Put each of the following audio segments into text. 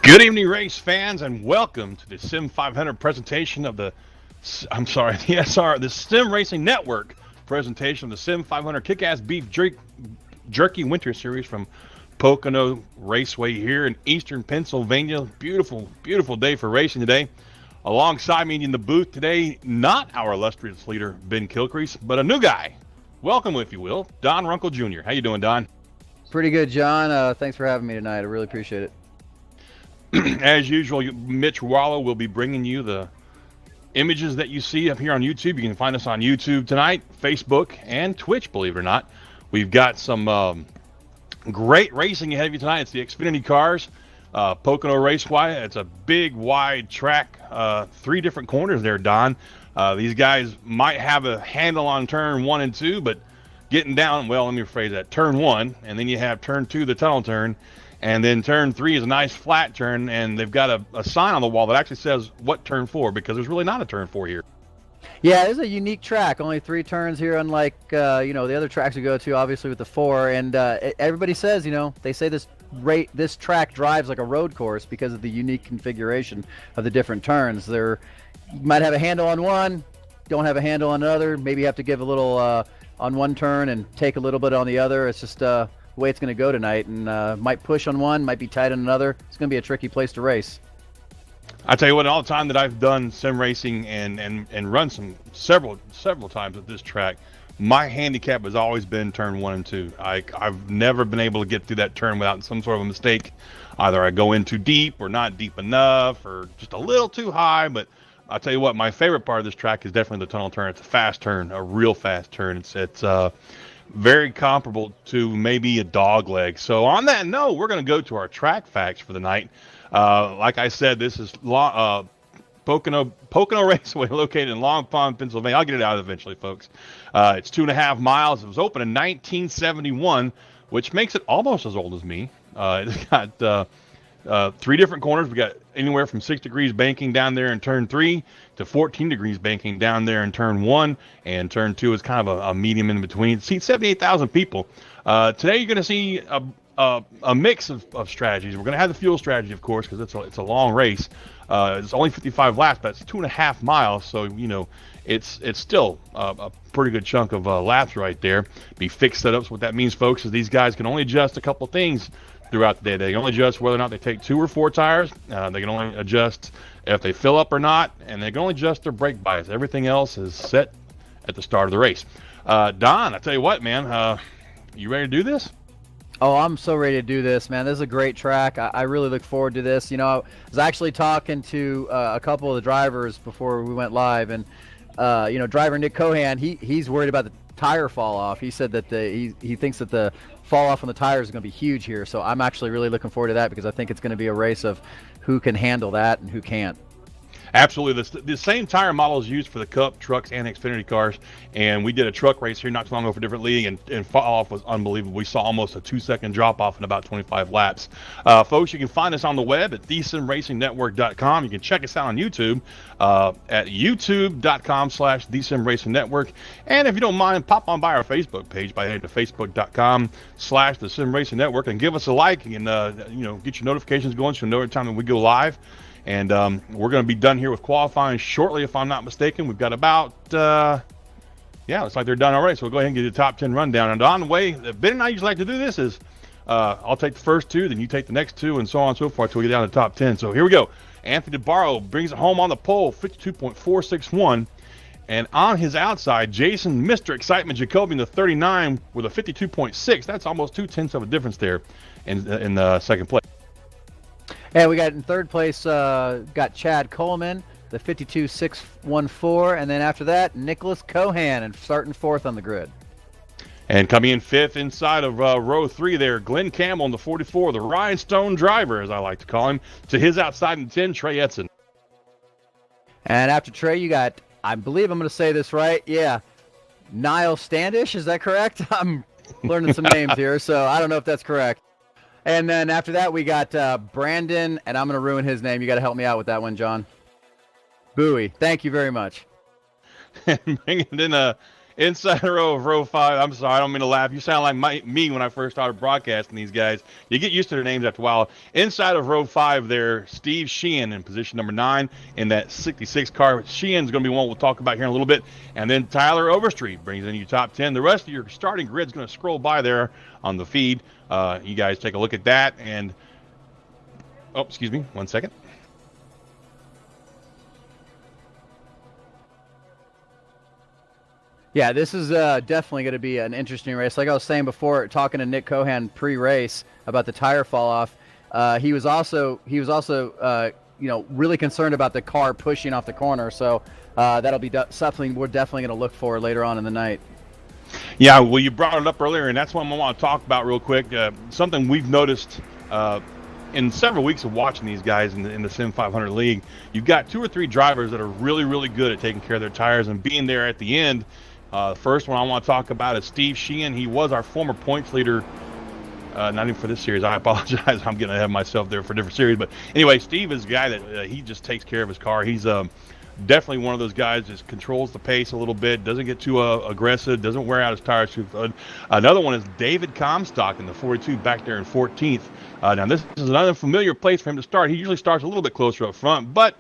Good evening, race fans, and welcome to the Sim500 presentation of the, the the Sim Racing Network presentation of the Sim500 Kickass Beef Jerky Winter Series from Pocono Raceway here in eastern Pennsylvania. Beautiful, beautiful day for racing today. Alongside me in the booth today, not our illustrious leader, Ben Kilcrease, but a new guy. Welcome, if you will, Don Runkle Jr. How you doing, Don? Pretty good, John. Thanks for having me tonight. I really appreciate it. As usual, Mitch Wallow will be bringing you the images that you see up here on YouTube. You can find us on YouTube tonight, Facebook, and Twitch, believe it or not. We've got some great racing ahead of you tonight. It's the Xfinity cars, Pocono Raceway. It's a big, wide track, 3 different corners there, Don. These guys might have a handle on turn 1 and 2, but getting down, well, let me rephrase that, turn 1, and then you have turn 2, the tunnel turn. And then turn 3 is a nice flat turn, and they've got a sign on the wall that actually says what turn 4, because there's really not a turn 4 here. Yeah, it's a unique track. Only 3 turns here, unlike the other tracks we go to, obviously with the 4. And everybody says, they say this track drives like a road course because of the unique configuration of the different turns. You might have a handle on one, don't have a handle on another. Maybe you have to give a little on one turn and take a little bit on the other. It's just the way it's going to go tonight, and might push on one, might be tight on another. It's going to be a tricky place to race. I tell you what, all the time that I've done sim racing and run several times at this track, my handicap has always been turn 1 and 2. I've never been able to get through that turn without some sort of a mistake. Either I go in too deep or not deep enough or just a little too high. But I'll tell you what, my favorite part of this track is definitely the tunnel turn. It's a fast turn, a real fast turn. It's very comparable to maybe a dog leg. So on that note, we're going to go to our track facts for the night. Like I said, this is Pocono Raceway, located in Long Pond, Pennsylvania. I'll get it out eventually, folks. It's 2.5 miles. It was opened in 1971, which makes it almost as old as me. It's got 3 different corners. We got anywhere from 6 degrees banking down there in turn 3 to 14 degrees banking down there in turn 1, and turn 2 is kind of a medium in between. It seats 78,000 people. Today you're going to see a mix of strategies. We're going to have the fuel strategy, of course, because it's a long race. It's only 55 laps, but it's 2.5 miles, so it's still a pretty good chunk of laps right there. Be fixed setups. What that means, folks, is these guys can only adjust a couple things throughout the day. They can only adjust whether or not they take 2 or 4 tires. They can only adjust if they fill up or not, and they can only adjust their brake bias. Everything else is set at the start of the race. Don, I tell you what, man, you ready to do this? Oh, I'm so ready to do this, man. This is a great track. I really look forward to this. I was actually talking to a couple of the drivers before we went live, and driver Nick Cohan, he's worried about the tire fall off. He said that he thinks that the fall off on the tires is going to be huge here. So I'm actually really looking forward to that, because I think it's going to be a race of who can handle that and who can't. Absolutely. The same tire model is used for the Cup, trucks, and Xfinity cars. And we did a truck race here not too long ago for a different league, and fall off was unbelievable. We saw almost a 2-second drop off in about 25 laps. Folks, you can find us on the web at thesimracingnetwork.com. You can check us out on YouTube at youtube.com/thesimracingnetwork. And if you don't mind, pop on by our Facebook page by heading to facebook.com/thesimracingnetwork and give us a like, and get your notifications going so you know every time that we go live. And we're going to be done here with qualifying shortly, if I'm not mistaken. We've got about, looks like they're done already. So we'll go ahead and get the top 10 rundown. And on the way, Ben and I usually like to do this is I'll take the first 2, then you take the next 2, and so on and so forth until we get down to the top 10. So here we go. Anthony DeBarro brings it home on the pole, 52.461. And on his outside, Jason, Mr. Excitement Jacoby, the 39 with a 52.6. That's almost 0.2 of a difference there in second place. And we got in third place, got Chad Coleman, the 52.614, and then after that, Nicholas Cohan, and starting 4th on the grid. And coming in 5th inside of row 3 there, Glenn Campbell in the 44, the Rhinestone driver, as I like to call him. To his outside in 10, Trey Edson. And after Trey, you got, I believe I'm going to say this right, Niall Standish, is that correct? I'm learning some names here, so I don't know if that's correct. And then after that, we got Brandon, and I'm going to ruin his name. You got to help me out with that one, John. Bowie. Thank you very much. And bringing it inside row of row 5. I'm sorry, I don't mean to laugh. You sound like me when I first started broadcasting these guys. You get used to their names after a while. Inside of row 5 there, Steve Sheehan in position number 9 in that 66 car. Sheehan's going to be one we'll talk about here in a little bit. And then Tyler Overstreet brings in your top 10. The rest of your starting grid's going to scroll by there on the feed. You guys take a look at that. And, oh, excuse me, 1 second. Yeah, this is definitely going to be an interesting race. Like I was saying before, talking to Nick Cohan pre-race about the tire fall off, he was also really concerned about the car pushing off the corner. So that'll be something we're definitely going to look for later on in the night. Yeah, well, you brought it up earlier, and that's what I want to talk about real quick. Something we've noticed in several weeks of watching these guys in the Sim500 League. You've got 2 or 3 drivers that are really, really good at taking care of their tires and being there at the end. The first one I want to talk about is Steve Sheehan. He was our former points leader, not even for this series. I apologize. I'm getting ahead of myself there for a different series. But anyway, Steve is a guy that he just takes care of his car. He's definitely one of those guys that controls the pace a little bit, doesn't get too aggressive, doesn't wear out his tires too fast. Another one is David Comstock in the 42 back there in 14th. Now, this is an unfamiliar place for him to start. He usually starts a little bit closer up front, but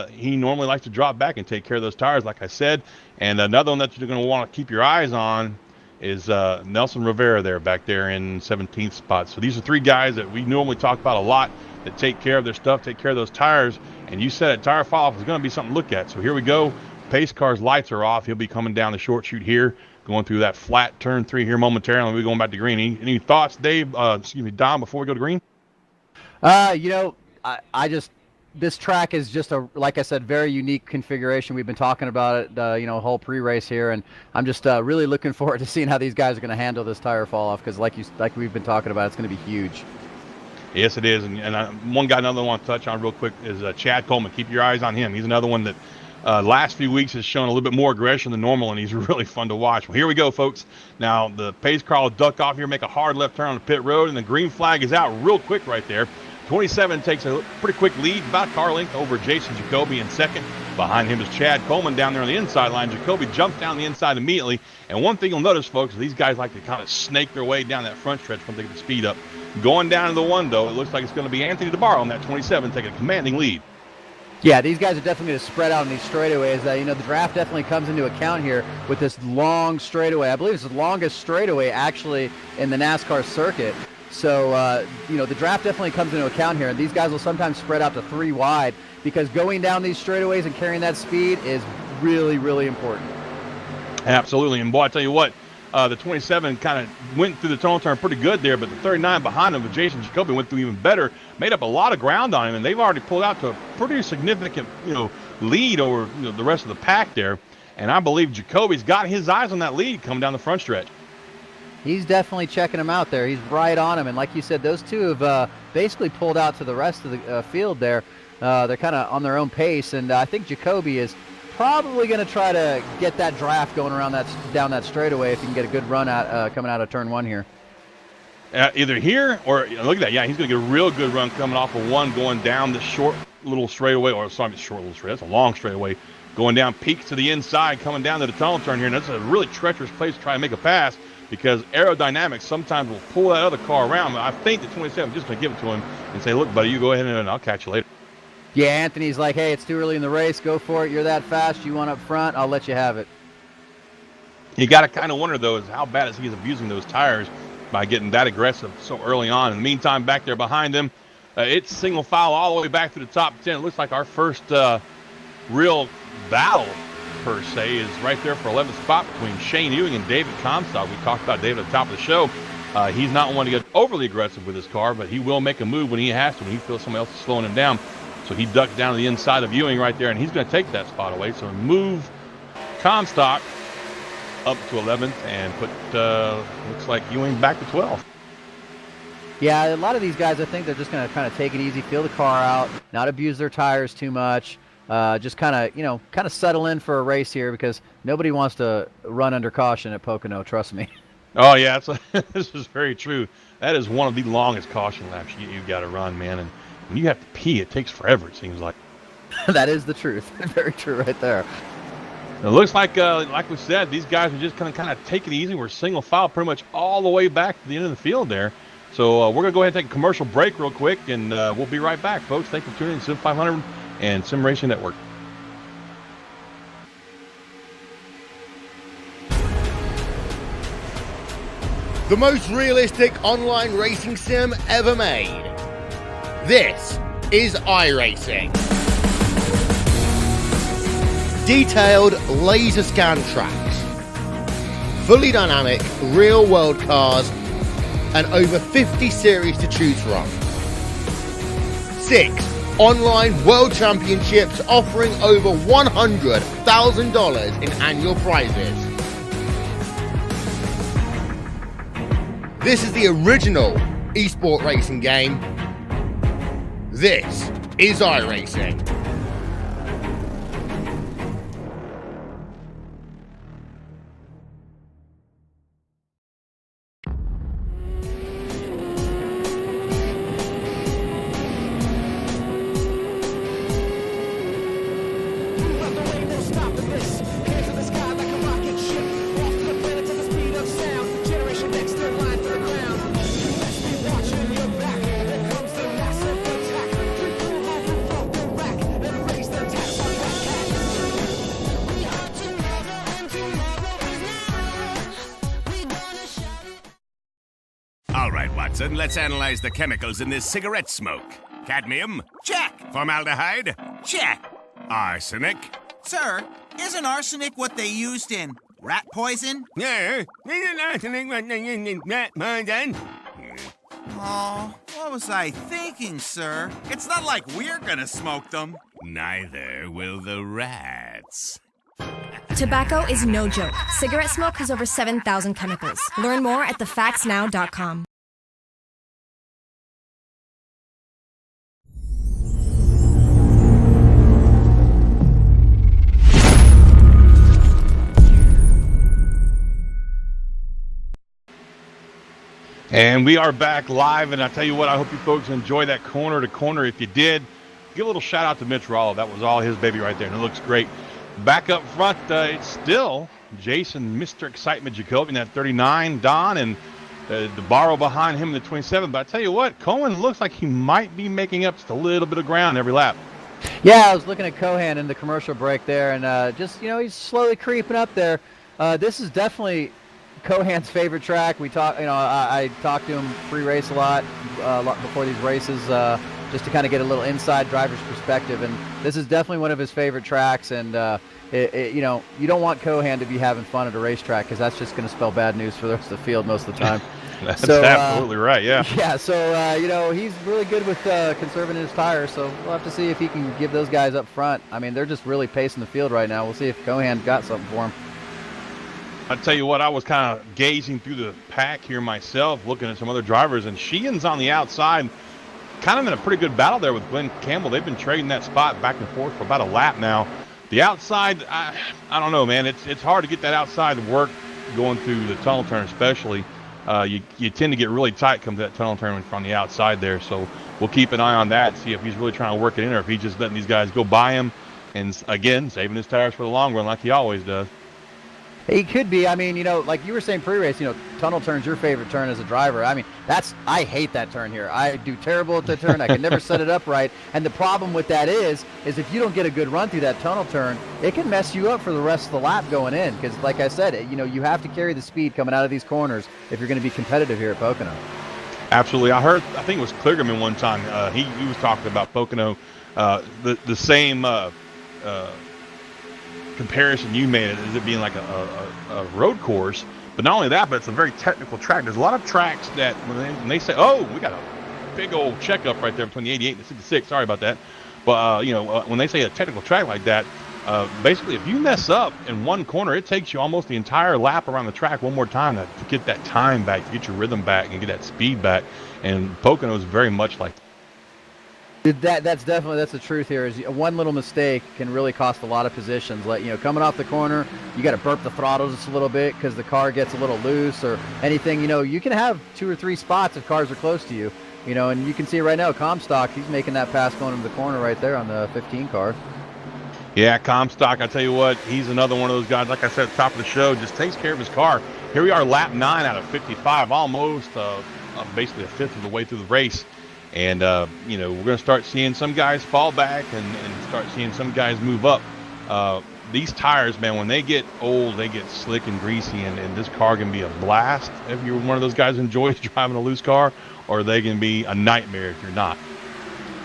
he normally likes to drop back and take care of those tires, like I said. And another one that you're going to want to keep your eyes on is Nelson Rivera there back there in 17th spot. So these are 3 guys that we normally talk about a lot that take care of their stuff, take care of those tires. And you said it, tire fall off is going to be something to look at. So here we go. Pace car's lights are off. He'll be coming down the short chute here, going through that flat turn 3 here momentarily. We'll be going back to green. Any thoughts, Dave? Dom, before we go to green? This track is just like I said, very unique configuration. We've been talking about it, whole pre-race here, and I'm just really looking forward to seeing how these guys are going to handle this tire fall off, because like we've been talking about, it's going to be huge. Yes, it is. And one guy another one I want to touch on real quick is Chad Coleman. Keep your eyes on him. He's another one that last few weeks has shown a little bit more aggression than normal, and he's really fun to watch. Well, here we go, folks. Now, the pace car will duck off here, make a hard left turn on the pit road, and the green flag is out real quick right there. 27 takes a pretty quick lead, about car length over Jason Jacoby in second. Behind him is Chad Coleman down there on the inside line. Jacoby jumps down the inside immediately. And one thing you'll notice, folks, these guys like to kind of snake their way down that front stretch when they get the speed up. Going down to the 1, though, it looks like it's going to be Anthony DeBarro on that 27, taking a commanding lead. Yeah, these guys are definitely going to spread out on these straightaways. The draft definitely comes into account here with this long straightaway. I believe it's the longest straightaway actually in the NASCAR circuit. So, the draft definitely comes into account here. And these guys will sometimes spread out to 3 wide, because going down these straightaways and carrying that speed is really, really important. Absolutely. And boy, I tell you what, the 27 kind of went through the tunnel turn pretty good there, but the 39 behind him with Jason Jacoby went through even better, made up a lot of ground on him, and they've already pulled out to a pretty significant, lead over the rest of the pack there. And I believe Jacoby's got his eyes on that lead coming down the front stretch. He's definitely checking him out there. He's right on him. And like you said, those two have basically pulled out to the rest of the field there. They're kind of on their own pace. And I think Jacoby is probably going to try to get that draft going down that straightaway if he can get a good run coming out of turn 1 here. Either here or, look at that. Yeah, he's going to get a real good run coming off of 1, going down the short little straightaway. Or, sorry, short little straightaway. That's a long straightaway. Going down, peaks to the inside, coming down to the tunnel turn here. And that's a really treacherous place to try and make a pass, because aerodynamics sometimes will pull that other car around. But I think the 27 is just going to give it to him and say, look, buddy, you go ahead and I'll catch you later. Yeah, Anthony's like, hey, it's too early in the race. Go for it. You're that fast. You want up front. I'll let you have it. You got to kind of wonder, though, is how bad is he abusing those tires by getting that aggressive so early on. In the meantime, back there behind him, it's single file all the way back to the top 10. It looks like our first real battle, per se, is right there for 11th spot between Shane Ewing and David Comstock. We talked about David at the top of the show. He's not one to get overly aggressive with his car, but he will make a move when he has to, when he feels somebody else is slowing him down. So he ducked down to the inside of Ewing right there, and he's going to take that spot away. So move Comstock up to 11th and put, looks like Ewing back to 12th. Yeah, a lot of these guys, I think they're just going to kind of take it easy, feel the car out, not abuse their tires too much. Just kind of settle in for a race here, because nobody wants to run under caution at Pocono, trust me. Oh, yeah, this is very true. That is one of the longest caution laps you've got to run, man. And when you have to pee, it takes forever, it seems like. That is the truth. Very true right there. It looks like we said, these guys are just kind of take it easy. We're single file pretty much all the way back to the end of the field there. So we're going to go ahead and take a commercial break real quick, and we'll be right back, folks. Thank you for tuning in to Sim500 and Sim Racing Network. The most realistic online racing sim ever made. This is iRacing. Detailed laser scan tracks, fully dynamic real world cars, and over 50 series to choose from. 6 online world championships offering over $100,000 in annual prizes. This is the original esport racing game. This is iRacing. Let's analyze the chemicals in this cigarette smoke. Cadmium? Check. Formaldehyde? Check. Arsenic? Sir, isn't arsenic what they used in rat poison? Yeah, isn't arsenic what they used in rat poison? Oh, what was I thinking, sir? It's not like we're gonna smoke them. Neither will the rats. Tobacco is no joke. Cigarette smoke has over 7,000 chemicals. Learn more at thefactsnow.com. And we are back live, and I tell you what, I hope you folks enjoy that corner to corner. If you did, give a little shout out to Mitch Rollo. That was all his baby right there, and it looks great. Back up front, it's still Jason, Mr. Excitement Jacoby in that 39, Don, and the borrow behind him in the 27. But I tell you what, Cohen looks like he might be making up just a little bit of ground every lap. Yeah, I was looking at Cohan in the commercial break there, and just, he's slowly creeping up there. This is definitely Cohan's favorite track. We talk, I talked to him pre-race a lot before these races, just to kind of get a little inside driver's perspective. And this is definitely one of his favorite tracks. And you don't want Cohan to be having fun at a racetrack, because that's just going to spell bad news for the rest of the field most of the time. That's absolutely right. Yeah. Yeah. So he's really good with conserving his tires. So we'll have to see if he can give those guys up front. I mean, they're just really pacing the field right now. We'll see if Cohan got something for him. I tell you what, I was kind of gazing through the pack here myself, looking at some other drivers, and Sheehan's on the outside, kind of in a pretty good battle there with Glenn Campbell. They've been trading that spot back and forth for about a lap now. The outside, I don't know, man. It's hard to get that outside work going through the tunnel turn, especially. You tend to get really tight come to that tunnel turn from the outside there. So we'll keep an eye on that, see if he's really trying to work it in, or if he's just letting these guys go by him and, again, saving his tires for the long run like he always does. He could be. I mean, like you were saying pre-race, tunnel turn's your favorite turn as a driver. I mean, I hate that turn here. I do terrible at the turn. I can never set it up right. And the problem with that is if you don't get a good run through that tunnel turn, it can mess you up for the rest of the lap going in. Because like I said, you have to carry the speed coming out of these corners if you're going to be competitive here at Pocono. Absolutely. I think it was Kligerman one time. He was talking about Pocono, the same comparison you made as it being like a road course. But not only that, but it's a very technical track. There's a lot of tracks that when they say, oh, we got a big old checkup right there between the 88 and the 66, sorry about that. But, when they say a technical track like that, basically if you mess up in one corner, it takes you almost the entire lap around the track one more time to get that time back, to get your rhythm back and get that speed back. And Pocono is very much like that. That's the truth here. Is one little mistake can really cost a lot of positions. Like coming off the corner, you got to burp the throttle just a little bit because the car gets a little loose or anything. You can have 2 or 3 spots if cars are close to you. And you can see right now, Comstock, he's making that pass going into the corner right there on the 15 car. Yeah, Comstock, I tell you what, he's another one of those guys, like I said at the top of the show, just takes care of his car. Here we are, lap 9 out of 55, almost basically a fifth of the way through the race. And, you know, we're going to start seeing some guys fall back and start seeing some guys move up. These tires, man, when they get old, they get slick and greasy, and this car can be a blast if you're one of those guys who enjoys driving a loose car, or they can be a nightmare if you're not.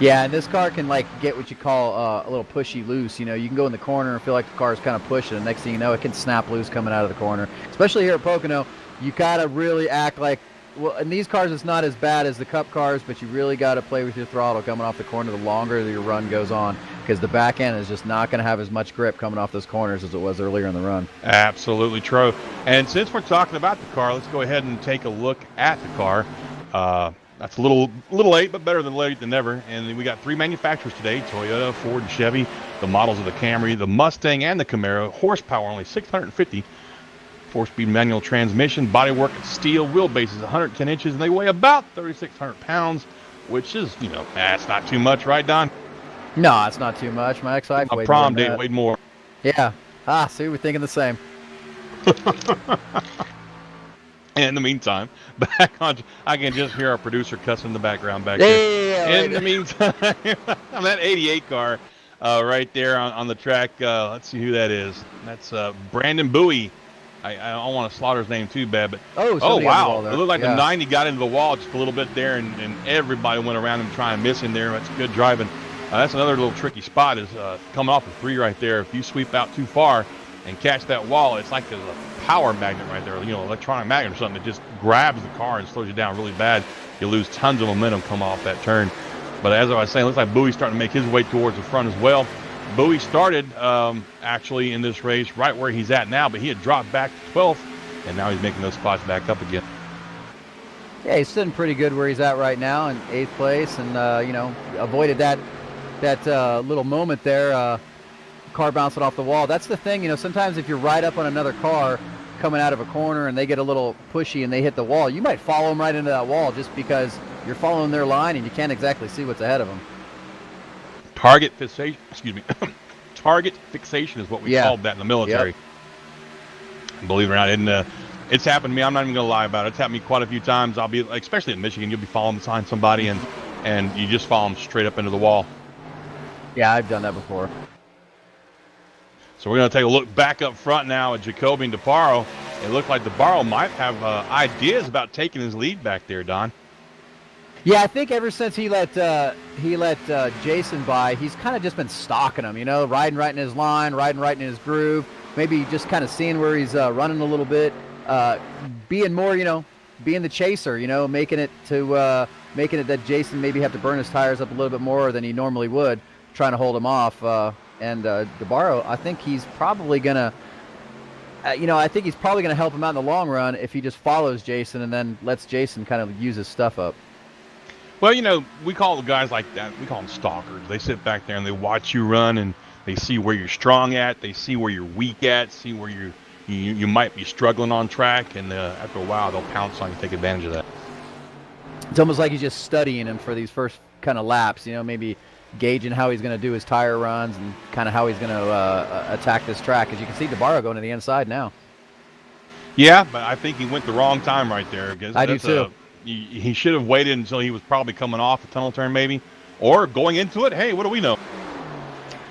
Yeah, and this car can like get what you call a little pushy loose. You know, you can go in the corner and feel like the car is kind of pushing, and next thing you know, it can snap loose coming out of the corner. Especially here at Pocono, you gotta really act like, well, in these cars it's not as bad as the Cup cars, but you really got to play with your throttle coming off the corner the longer your run goes on, because the back end is just not going to have as much grip coming off those corners as it was earlier in the run. Absolutely true. And since we're talking about the car, let's go ahead and take a look at the car. That's a little late, but better than late than never. And we got 3 manufacturers today: Toyota, Ford, and Chevy. The models of the Camry, the Mustang, and the Camaro. Horsepower only 650. 4-speed manual transmission. Bodywork steel. Wheelbase is 110 inches, and they weigh about 3,600 pounds, which is, you know, that's not too much, right, Don? No, it's not too much. My ex-wife A weighed prom more than date that. weighed more. Yeah. See, we're thinking the same. And in the meantime, back on, I can just hear our producer cussing in the background back Yeah, there. yeah, In the meantime, on that 88 car right there on the track, let's see who that is. That's Brandon Bowie. I don't want to slaughter his name too bad, but Oh, oh somebody on the wow, wall there. it looked like Yeah. the 90 got into the wall just a little bit there, and everybody went around him trying to miss him there. That's good driving. That's another little tricky spot, is coming off of 3 right there. If you sweep out too far and catch that wall, it's like there's a power magnet right there, you know, electronic magnet or something that just grabs the car and slows you down really bad. You lose tons of momentum come off that turn. But as I was saying, it looks like Bowie's starting to make his way towards the front as well. Bowie started actually in this race right where he's at now, but he had dropped back to 12th, and now he's making those spots back up again. Yeah, he's sitting pretty good where he's at right now in 8th place, and you know, avoided that little moment there, car bouncing off the wall. That's the thing, you know, sometimes if you're right up on another car coming out of a corner and they get a little pushy and they hit the wall, you might follow them right into that wall just because you're following their line and you can't exactly see what's ahead of them. Target fixation, excuse me, target fixation is what we called that in the military. Yep. Believe it or not, and it's happened to me. I'm not even gonna lie about it. It's happened to me quite a few times. I'll be, especially in Michigan, you'll be following behind somebody and you just follow them straight up into the wall. Yeah, I've done that before. So we're going to take a look back up front now at Jacoby and DeBarro. It looked like DeBarro might have ideas about taking his lead back there, Don. Yeah, I think ever since he let Jason by, he's kind of just been stalking him, you know, riding right in his line, riding right in his groove, maybe just kind of seeing where he's running a little bit, being more, you know, being the chaser, you know, making it that Jason maybe have to burn his tires up a little bit more than he normally would, trying to hold him off. And DeBarro, I think he's probably gonna, help him out in the long run if he just follows Jason and then lets Jason kind of use his stuff up. Well, you know, we call the guys like that, we call them stalkers. They sit back there and they watch you run, and they see where you're strong at, they see where you're weak at, see where you might be struggling on track, and after a while they'll pounce on you, take advantage of that. It's almost like he's just studying him for these first kind of laps, you know, maybe gauging how he's going to do his tire runs and kind of how he's going to attack this track. As you can see, DeBarro going to the inside now. Yeah, but I think he went the wrong time right there. I do too. He should have waited until he was probably coming off the tunnel turn maybe, or going into it. Hey, what do we know?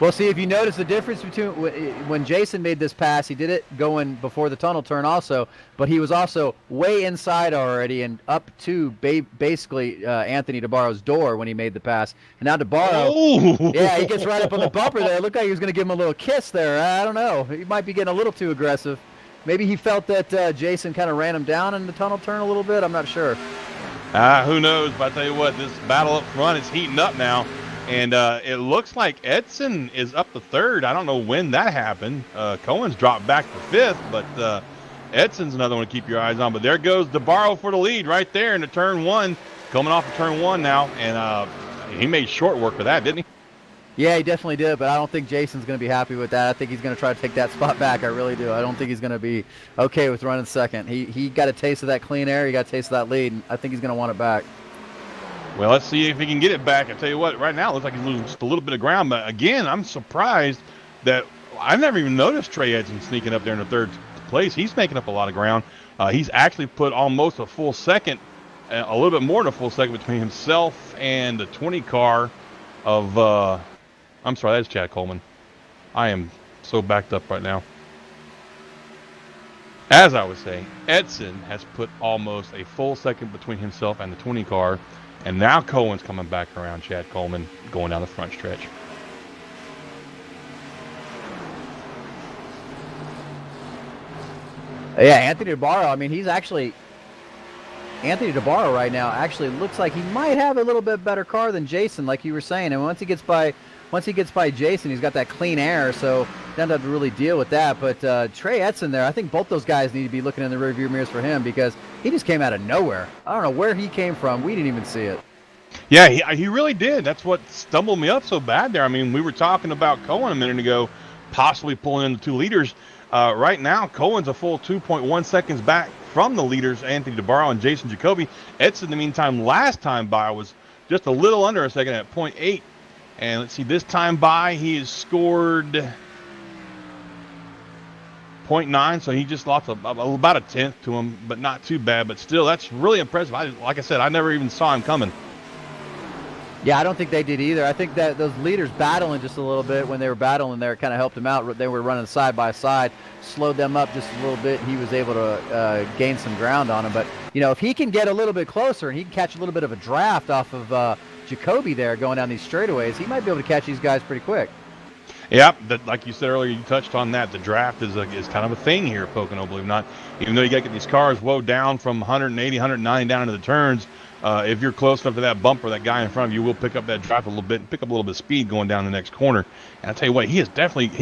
Well, see, if you notice the difference between when Jason made this pass, he did it going before the tunnel turn also, but he was also way inside already and up to basically Anthony DeBarro's door when he made the pass. And now DeBarro, yeah, he gets right up on the bumper there. It looked like he was going to give him a little kiss there. I don't know. He might be getting a little too aggressive. Maybe he felt that Jason kind of ran him down in the tunnel turn a little bit. I'm not sure. Who knows? But I tell you what, this battle up front is heating up now. And it looks like Edson is up to 3rd. I don't know when that happened. Cohen's dropped back to 5th, but Edson's another one to keep your eyes on. But there goes DeBarro for the lead right there into turn 1, coming off of turn 1 now. And he made short work of that, didn't he? Yeah, he definitely did, but I don't think Jason's going to be happy with that. I think he's going to try to take that spot back. I really do. I don't think he's going to be okay with running 2nd. He got a taste of that clean air. He got a taste of that lead, and I think he's going to want it back. Well, let's see if he can get it back. I tell you what, right now it looks like he's losing just a little bit of ground. But again, I'm surprised that I never even noticed Trey Edson sneaking up there in the third place. He's making up a lot of ground. He's actually put almost a full second, a little bit more than a full second between himself and the 20 car of, I'm sorry, that's Chad Coleman. I am so backed up right now. As I was saying, Edson has put almost a full second between himself and the 20 car, and now Cohen's coming back around Chad Coleman going down the front stretch. Yeah, Anthony DeBarro, I mean, Anthony DeBarro right now actually looks like he might have a little bit better car than Jason, like you were saying. And once he gets by Jason, he's got that clean air, so doesn't have to really deal with that. But Trey Edson there, I think both those guys need to be looking in the rearview mirrors for him, because he just came out of nowhere. I don't know where he came from. We didn't even see it. Yeah, he really did. That's what stumbled me up so bad there. I mean, we were talking about Cohen a minute ago, possibly pulling in the 2 leaders. Right now, Cohen's a full 2.1 seconds back from the leaders, Anthony DeBarro and Jason Jacoby. Edson, in the meantime, last time by was just a little under a second at 0.8. And let's see, this time by, he has scored 0.9, so he just lost about a tenth to him, but not too bad. But still, that's really impressive. Like I said, I never even saw him coming. Yeah, I don't think they did either. I think that those leaders battling just a little bit, when they were battling there, kind of helped them out. They were running side by side, slowed them up just a little bit, and he was able to gain some ground on them. But, you know, if he can get a little bit closer and he can catch a little bit of a draft off of Jacoby there going down these straightaways, he might be able to catch these guys pretty quick. Yeah, like you said earlier, you touched on that. The draft is kind of a thing here at Pocono, believe it or not. Even though you got to get these cars woe down from 180, 190 down into the turns, if you're close enough to that bumper, that guy in front of you will pick up that draft a little bit and pick up a little bit of speed going down the next corner. And I tell you what, he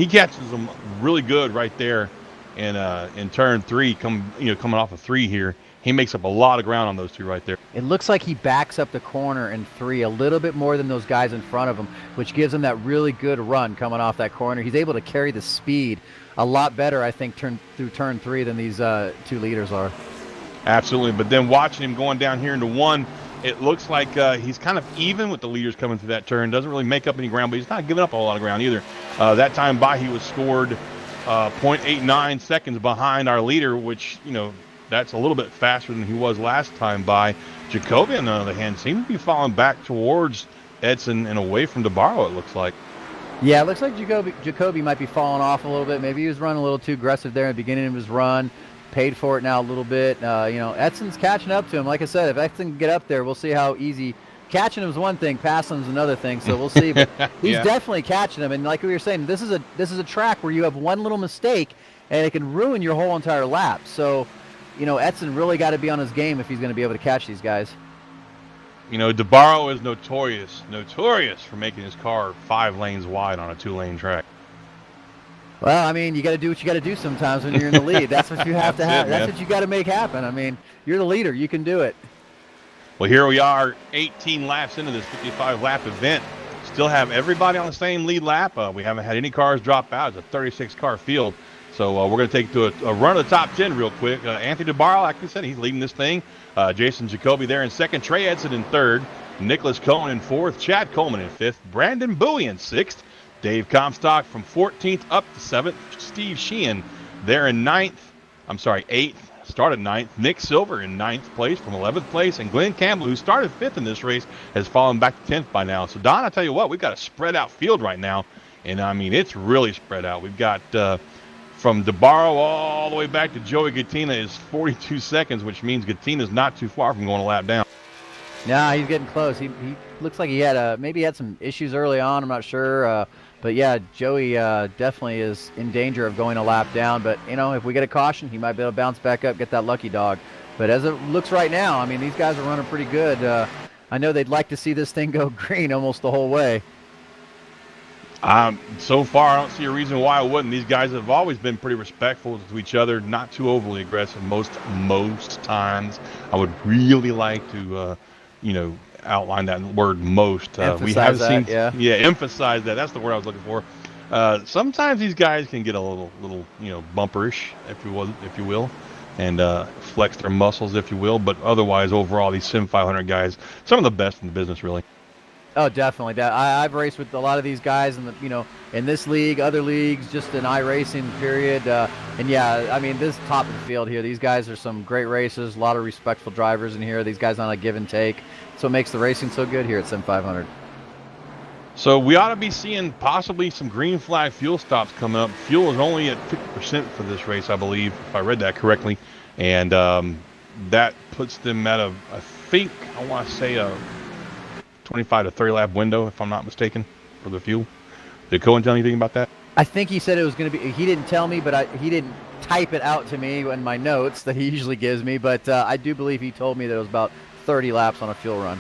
catches them really good right there in turn 3, coming off of 3 here. He makes up a lot of ground on those 2 right there. It looks like he backs up the corner in 3 a little bit more than those guys in front of him, which gives him that really good run coming off that corner. He's able to carry the speed a lot better, I think, through turn 3 than these 2 leaders are. Absolutely. But then watching him going down here into 1, it looks like he's kind of even with the leaders coming through that turn. Doesn't really make up any ground, but he's not giving up a lot of ground either. That time by, he was scored 0.89 seconds behind our leader, which, that's a little bit faster than he was last time by. Jacoby, on the other hand, seems to be falling back towards Edson and away from DeBarro, it looks like. Yeah, it looks like Jacoby might be falling off a little bit. Maybe he was running a little too aggressive there in the beginning of his run. Paid for it now a little bit. Edson's catching up to him. Like I said, if Edson can get up there, we'll see how easy. Catching him is one thing, passing him is another thing. So we'll see. But he's definitely catching him. And like we were saying, this is a track where you have one little mistake and it can ruin your whole entire lap. So, Edson really got to be on his game if he's going to be able to catch these guys. DeBarro is notorious for making his car 5 lanes wide on a 2-lane track. Well, I mean, you got to do what you got to do sometimes when you're in the lead. That's what you have to have. That's what you got to make happen. I mean, you're the leader. You can do it. Well, here we are, 18 laps into this 55-lap event. Still have everybody on the same lead lap. We haven't had any cars drop out. It's a 36-car field. So we're going to take to a run of the top 10 real quick. Anthony DeBarro, like we said, he's leading this thing. Jason Jacoby there in 2nd. Trey Edson in 3rd. Nicholas Cohen in 4th. Chad Coleman in 5th. Brandon Bowie in 6th. Dave Comstock from 14th up to 7th. Steve Sheehan there in 8th. Started 9th. Nick Silver in 9th place from 11th place. And Glenn Campbell, who started 5th in this race, has fallen back to 10th by now. So, Don, I tell you what, we've got a spread out field right now. And, I mean, it's really spread out. We've got from DeBarro all the way back to Joey Gattina is 42 seconds, which means Gattina's not too far from going a lap down. Nah, he's getting close. He looks like he had maybe had some issues early on. I'm not sure. But, yeah, Joey definitely is in danger of going a lap down. But, if we get a caution, he might be able to bounce back up, get that lucky dog. But as it looks right now, I mean, these guys are running pretty good. I know they'd like to see this thing go green almost the whole way. So far, I don't see a reason why I wouldn't. These guys have always been pretty respectful to each other, not too overly aggressive most times. I would really like to, outline that word most. We have seen, emphasize that. That's the word I was looking for. Sometimes these guys can get a little, bumperish, if you will, and flex their muscles, if you will. But otherwise, overall, these Sim500 guys, some of the best in the business, really. Oh, definitely. I've raced with a lot of these guys in in this league, other leagues, just in iRacing period. And yeah, I mean, this top of the field here, these guys are some great racers, a lot of respectful drivers in here. These guys on a give and take. That's what makes the racing so good here at Sim500. So we ought to be seeing possibly some green flag fuel stops coming up. Fuel is only at 50% for this race, I believe, if I read that correctly. And that puts them at I think, I want to say a 25 to 30 lap window, if I'm not mistaken, for the fuel. Did Cohen tell anything about that? I think he said it was going to be, he didn't tell me, but he didn't type it out to me in my notes that he usually gives me, but I do believe he told me that it was about 30 laps on a fuel run.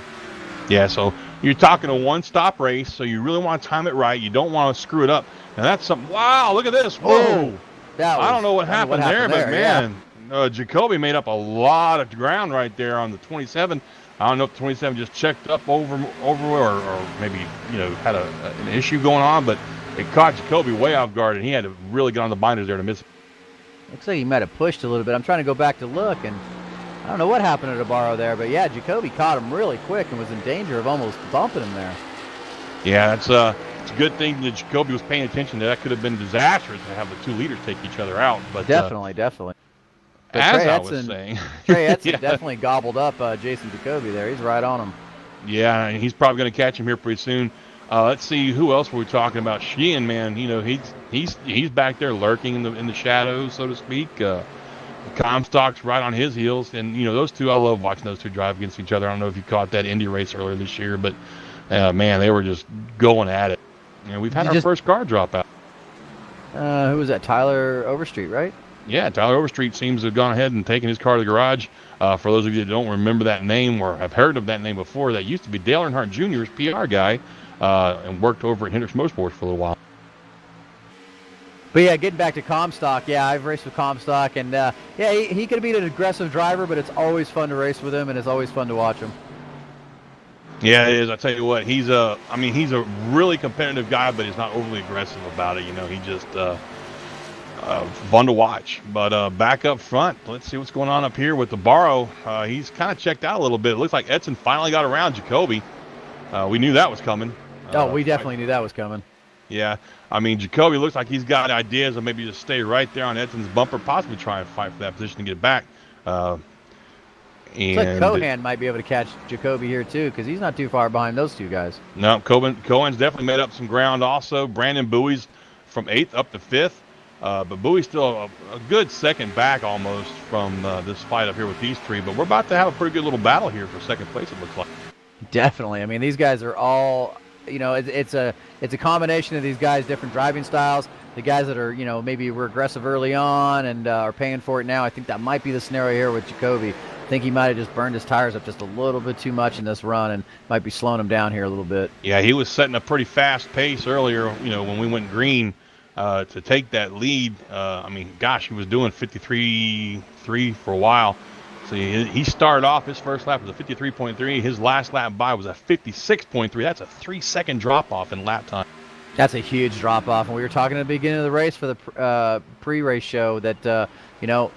Yeah, so you're talking a one-stop race, so you really want to time it right. You don't want to screw it up. Now that's something, wow, look at this. Whoa. I don't know what happened there, but man, Jacoby made up a lot of ground right there on the 27. I don't know if the 27 just checked up over or maybe, had an issue going on, but it caught Jacoby way off guard, and he had to really get on the binders there to miss it. Looks like he might have pushed a little bit. I'm trying to go back to look, and I don't know what happened to Nabarro there, but yeah, Jacoby caught him really quick and was in danger of almost bumping him there. Yeah, it's a good thing that Jacoby was paying attention. That could have been disastrous to have the two leaders take each other out. But definitely. But as Trey I Edson, was saying, Trey Edson definitely gobbled up Jason Jacoby there. He's right on him. Yeah, and he's probably going to catch him here pretty soon. Let's see, who else were we talking about? Sheehan, man, he's back there lurking in the shadows, so to speak. Comstock's right on his heels, and those two, I love watching those two drive against each other. I don't know if you caught that Indy race earlier this year, but man, they were just going at it. We've had our first car drop out. Who was that? Tyler Overstreet, right? Yeah, Tyler Overstreet seems to have gone ahead and taken his car to the garage. For those of you that don't remember that name or have heard of that name before, that used to be Dale Earnhardt Jr.'s PR guy, and worked over at Hendricks Motorsports for a little while. But yeah, getting back to Comstock, yeah, I've raced with Comstock, and yeah, he could be an aggressive driver, but it's always fun to race with him, and it's always fun to watch him. Yeah, it is. I tell you what, he's a really competitive guy, but he's not overly aggressive about it. He just fun to watch. But back up front, let's see what's going on up here with the Barrow. He's kind of checked out a little bit. It looks like Edson finally got around Jacoby. We knew that was coming. We definitely knew that was coming. Yeah, Jacoby looks like he's got ideas of maybe just stay right there on Edson's bumper, possibly try and fight for that position to get back. Looks like Cohan might be able to catch Jacoby here too, because he's not too far behind those two guys. No, Cohen's definitely made up some ground also. Brandon Bowie's from 8th up to 5th. But Bowie's still a good second back almost from this fight up here with these three. But we're about to have a pretty good little battle here for second place, it looks like. Definitely. These guys are all, it's a combination of these guys' different driving styles. The guys that are, maybe were aggressive early on and are paying for it now. I think that might be the scenario here with Jacoby. I think he might have just burned his tires up just a little bit too much in this run and might be slowing him down here a little bit. Yeah, he was setting a pretty fast pace earlier, when we went green to take that lead. He was doing 53.3 for a while. So he started off, his first lap was a 53.3. His last lap by was a 56.3. That's a 3-second drop-off in lap time. That's a huge drop-off. And we were talking at the beginning of the race for the pre-race show that,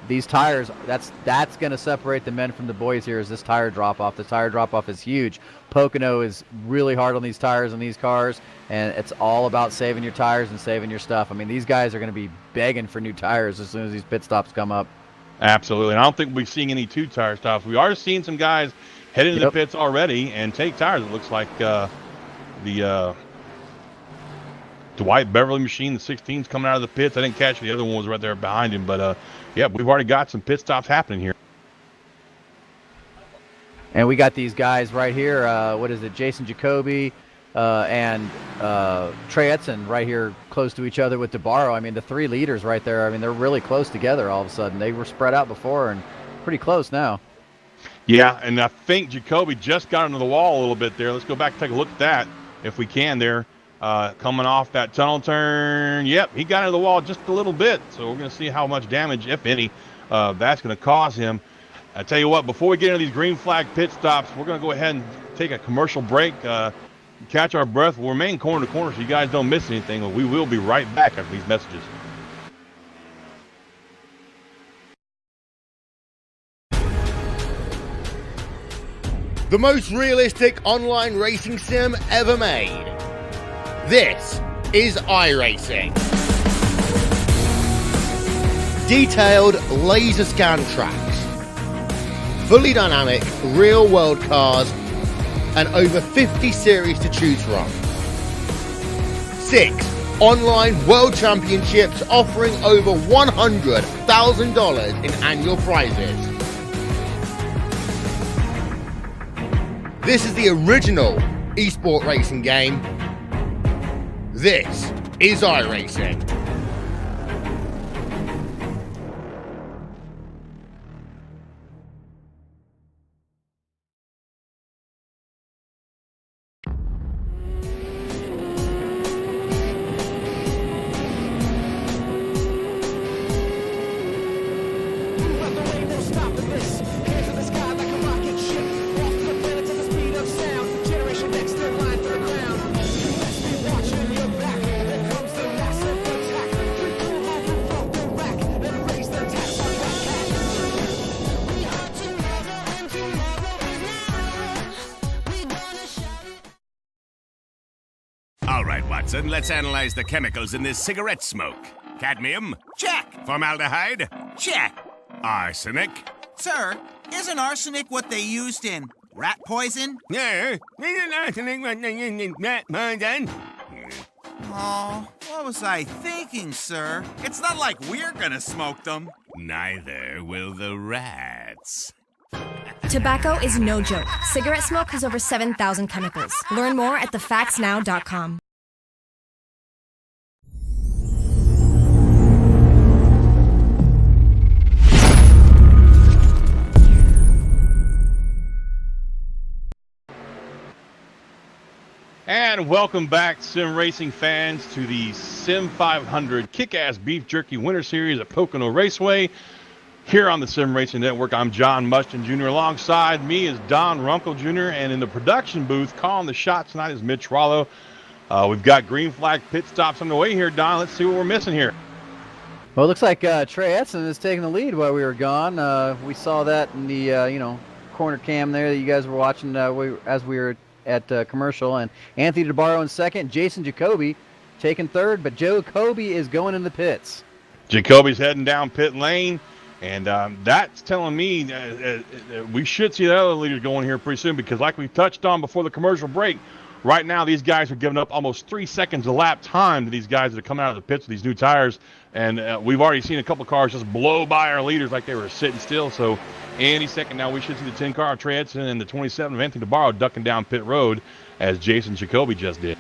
these tires, that's going to separate the men from the boys here is this tire drop-off. The tire drop-off is huge. Pocono is really hard on these tires and these cars, and it's all about saving your tires and saving your stuff. These guys are going to be begging for new tires as soon as these pit stops come up. Absolutely. And I don't think we're seeing any two-tire stops. We are seeing some guys head into the pits already and take tires. It looks like the Dwight Beverly machine, the 16's coming out of the pits. I didn't catch the other one was right there behind him. But, yeah, we've already got some pit stops happening here. And we got these guys right here. Jason Jacoby and Trey Edson right here close to each other with DeBarro. The three leaders right there, they're really close together all of a sudden. They were spread out before and pretty close now. Yeah, and I think Jacoby just got into the wall a little bit there. Let's go back and take a look at that if we can there. Coming off that tunnel turn. Yep, he got into the wall just a little bit. So we're going to see how much damage, if any, that's going to cause him. I tell you what, before we get into these green flag pit stops, we're going to go ahead and take a commercial break, catch our breath. We'll remain corner to corner so you guys don't miss anything. But we will be right back after these messages. The most realistic online racing sim ever made. This is iRacing. Detailed laser scan tracks, fully dynamic real world cars, and over 50 series to choose from. 6 online world championships offering over $100,000 in annual prizes. This is the original esport racing game. This is iRacing. All right, Watson, let's analyze the chemicals in this cigarette smoke. Cadmium? Check. Formaldehyde? Check. Arsenic? Sir, isn't arsenic what they used in rat poison? Yeah. Isn't arsenic rat poison? Oh, what was I thinking, sir? It's not like we're gonna smoke them. Neither will the rats. Tobacco is no joke. Cigarette smoke has over 7,000 chemicals. Learn more at thefactsnow.com. And welcome back, sim racing fans, to the Sim500 Kickass Beef Jerky Winter Series at Pocono Raceway. Here on the Sim Racing Network, I'm John Mushton Jr. Alongside me is Don Runkle Jr. And in the production booth, calling the shots tonight is Mitch Rollo. We've got green flag pit stops on the way here, Don. Let's see what we're missing here. Well, it looks like Trey Edson is taking the lead while we were gone. We saw that in the corner cam there that you guys were watching as we were at commercial. And Anthony DeBarro in second, Jason Jacoby taking third, but Joe Jacoby is going in the pits. Jacoby's heading down pit lane. And that's telling me we should see the other leaders going here pretty soon, because like we touched on before the commercial break, right now these guys are giving up almost 3 seconds a lap time to these guys that are coming out of the pits with these new tires. And we've already seen a couple cars just blow by our leaders like they were sitting still. So any second now we should see the 10 car of Trey Edson and the 27 of Anthony DeBarro ducking down pit road as Jason Jacoby just did.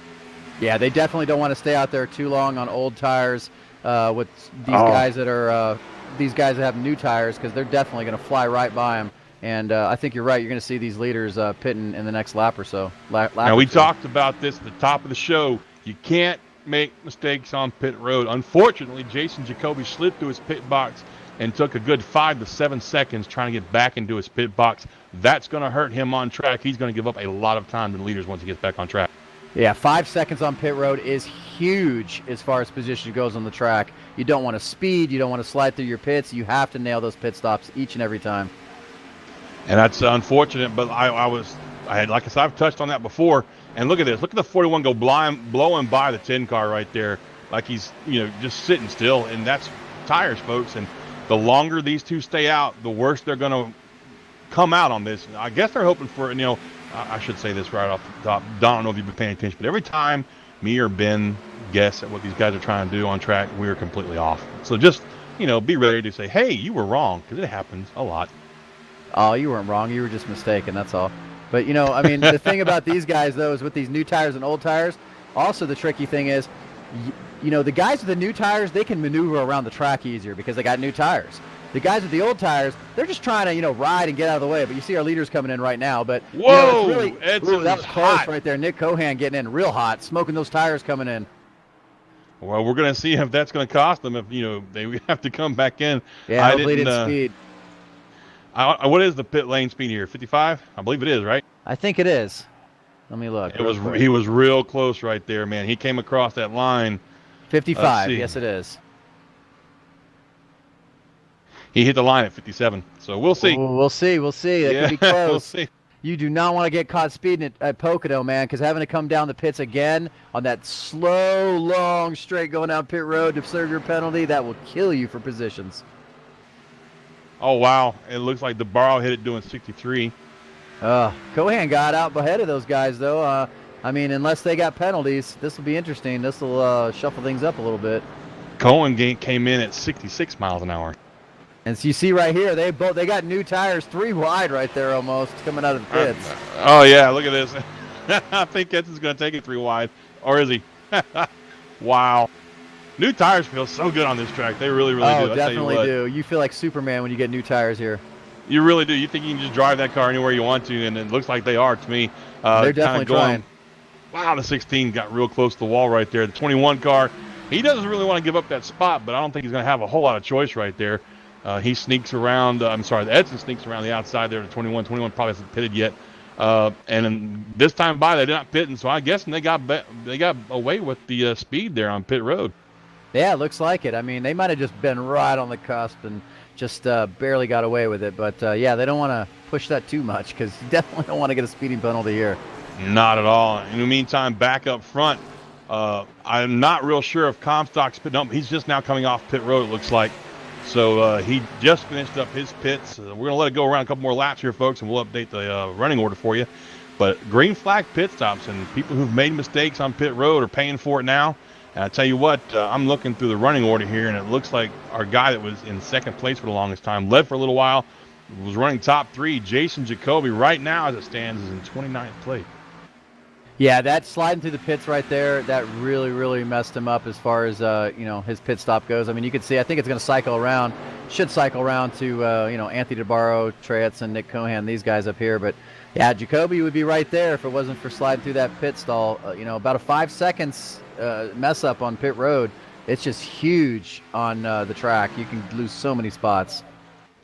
Yeah, they definitely don't want to stay out there too long on old tires with these guys that are these guys that have new tires, because they're definitely going to fly right by them. And I think you're right. You're going to see these leaders pitting in the next lap or so. Now, we talked about this at the top of the show. You can't make mistakes on pit road. Unfortunately, Jason Jacoby slid through his pit box and took a good 5 to 7 seconds trying to get back into his pit box. That's going to hurt him on track. He's going to give up a lot of time to the leaders once he gets back on track. Yeah, 5 seconds on pit road is huge as far as position goes on the track. You don't want to speed. You don't want to slide through your pits. You have to nail those pit stops each and every time. And that's unfortunate, but like I said, I've touched on that before. And look at this. Look at the 41 go blowing by the 10 car right there, like he's just sitting still. And that's tires, folks. And the longer these two stay out, the worse they're going to come out on this. I guess they're hoping for I should say this right off the top. Don, I don't know if you've been paying attention, but every time me or Ben guess at what these guys are trying to do on track, we're completely off. So just, be ready to say, hey, you were wrong, because it happens a lot. Oh, you weren't wrong. You were just mistaken. That's all. But, the thing about these guys, though, is with these new tires and old tires, also the tricky thing is, the guys with the new tires, they can maneuver around the track easier because they got new tires. The guys with the old tires, they're just trying to, ride and get out of the way. But you see our leaders coming in right now. But whoa, it's really, that was close hot right there. Nick Cohan getting in real hot, smoking those tires coming in. Well, we're going to see if that's going to cost them if they have to come back in. Yeah, hopefully it didn't speed. What is the pit lane speed here? 55? I believe it is, right? I think it is. Let me look. He was real close right there, man. He came across that line. 55. Yes, it is. He hit the line at 57, so we'll see. We'll see. It could be close. We'll see. You do not want to get caught speeding at Pocono, man, because having to come down the pits again on that slow, long straight going down pit road to serve your penalty, that will kill you for positions. Oh, wow. It looks like DeBarro hit it doing 63. Cohan got out ahead of those guys, though. I mean, unless they got penalties, this will be interesting. This will shuffle things up a little bit. Cohen came in at 66 miles an hour. And so you see right here, they got new tires 3 wide right there almost coming out of the pits. Oh, yeah, look at this. I think Kenson's going to take it 3 wide. Or is he? Wow. New tires feel so good on this track. They really, really do. Oh, definitely do. You feel like Superman when you get new tires here. You really do. You think you can just drive that car anywhere you want to, and it looks like they are to me. They're definitely trying. Wow, the 16 got real close to the wall right there. The 21 car, he doesn't really want to give up that spot, but I don't think he's going to have a whole lot of choice right there. He sneaks around. The Edson sneaks around the outside there to 21. 21 probably hasn't pitted yet. And then this time by, they did not pitting, so I'm guessing they got away with the speed there on pit road. Yeah, it looks like it. I mean, they might have just been right on the cusp and just barely got away with it. But, yeah, they don't want to push that too much because you definitely don't want to get a speeding penalty here. Not at all. In the meantime, back up front, I'm not real sure if Comstock's pitting up. He's just now coming off pit road, it looks like. So he just finished up his pits. We're going to let it go around a couple more laps here, folks, and we'll update the running order for you. But green flag pit stops, and people who've made mistakes on pit road are paying for it now. And I tell you what, I'm looking through the running order here, and it looks like our guy that was in second place for the longest time, led for a little while, was running top 3. Jason Jacoby, right now as it stands, is in 29th place. Yeah, that sliding through the pits right there, that really, really messed him up as far as, his pit stop goes. I mean, you can see, I think it's going to cycle around, should cycle around to, Anthony DeBarro, Trey Edson, Nick Cohan, these guys up here. But, yeah, Jacoby would be right there if it wasn't for sliding through that pit stall. About a 5 seconds mess up on pit road. It's just huge on the track. You can lose so many spots.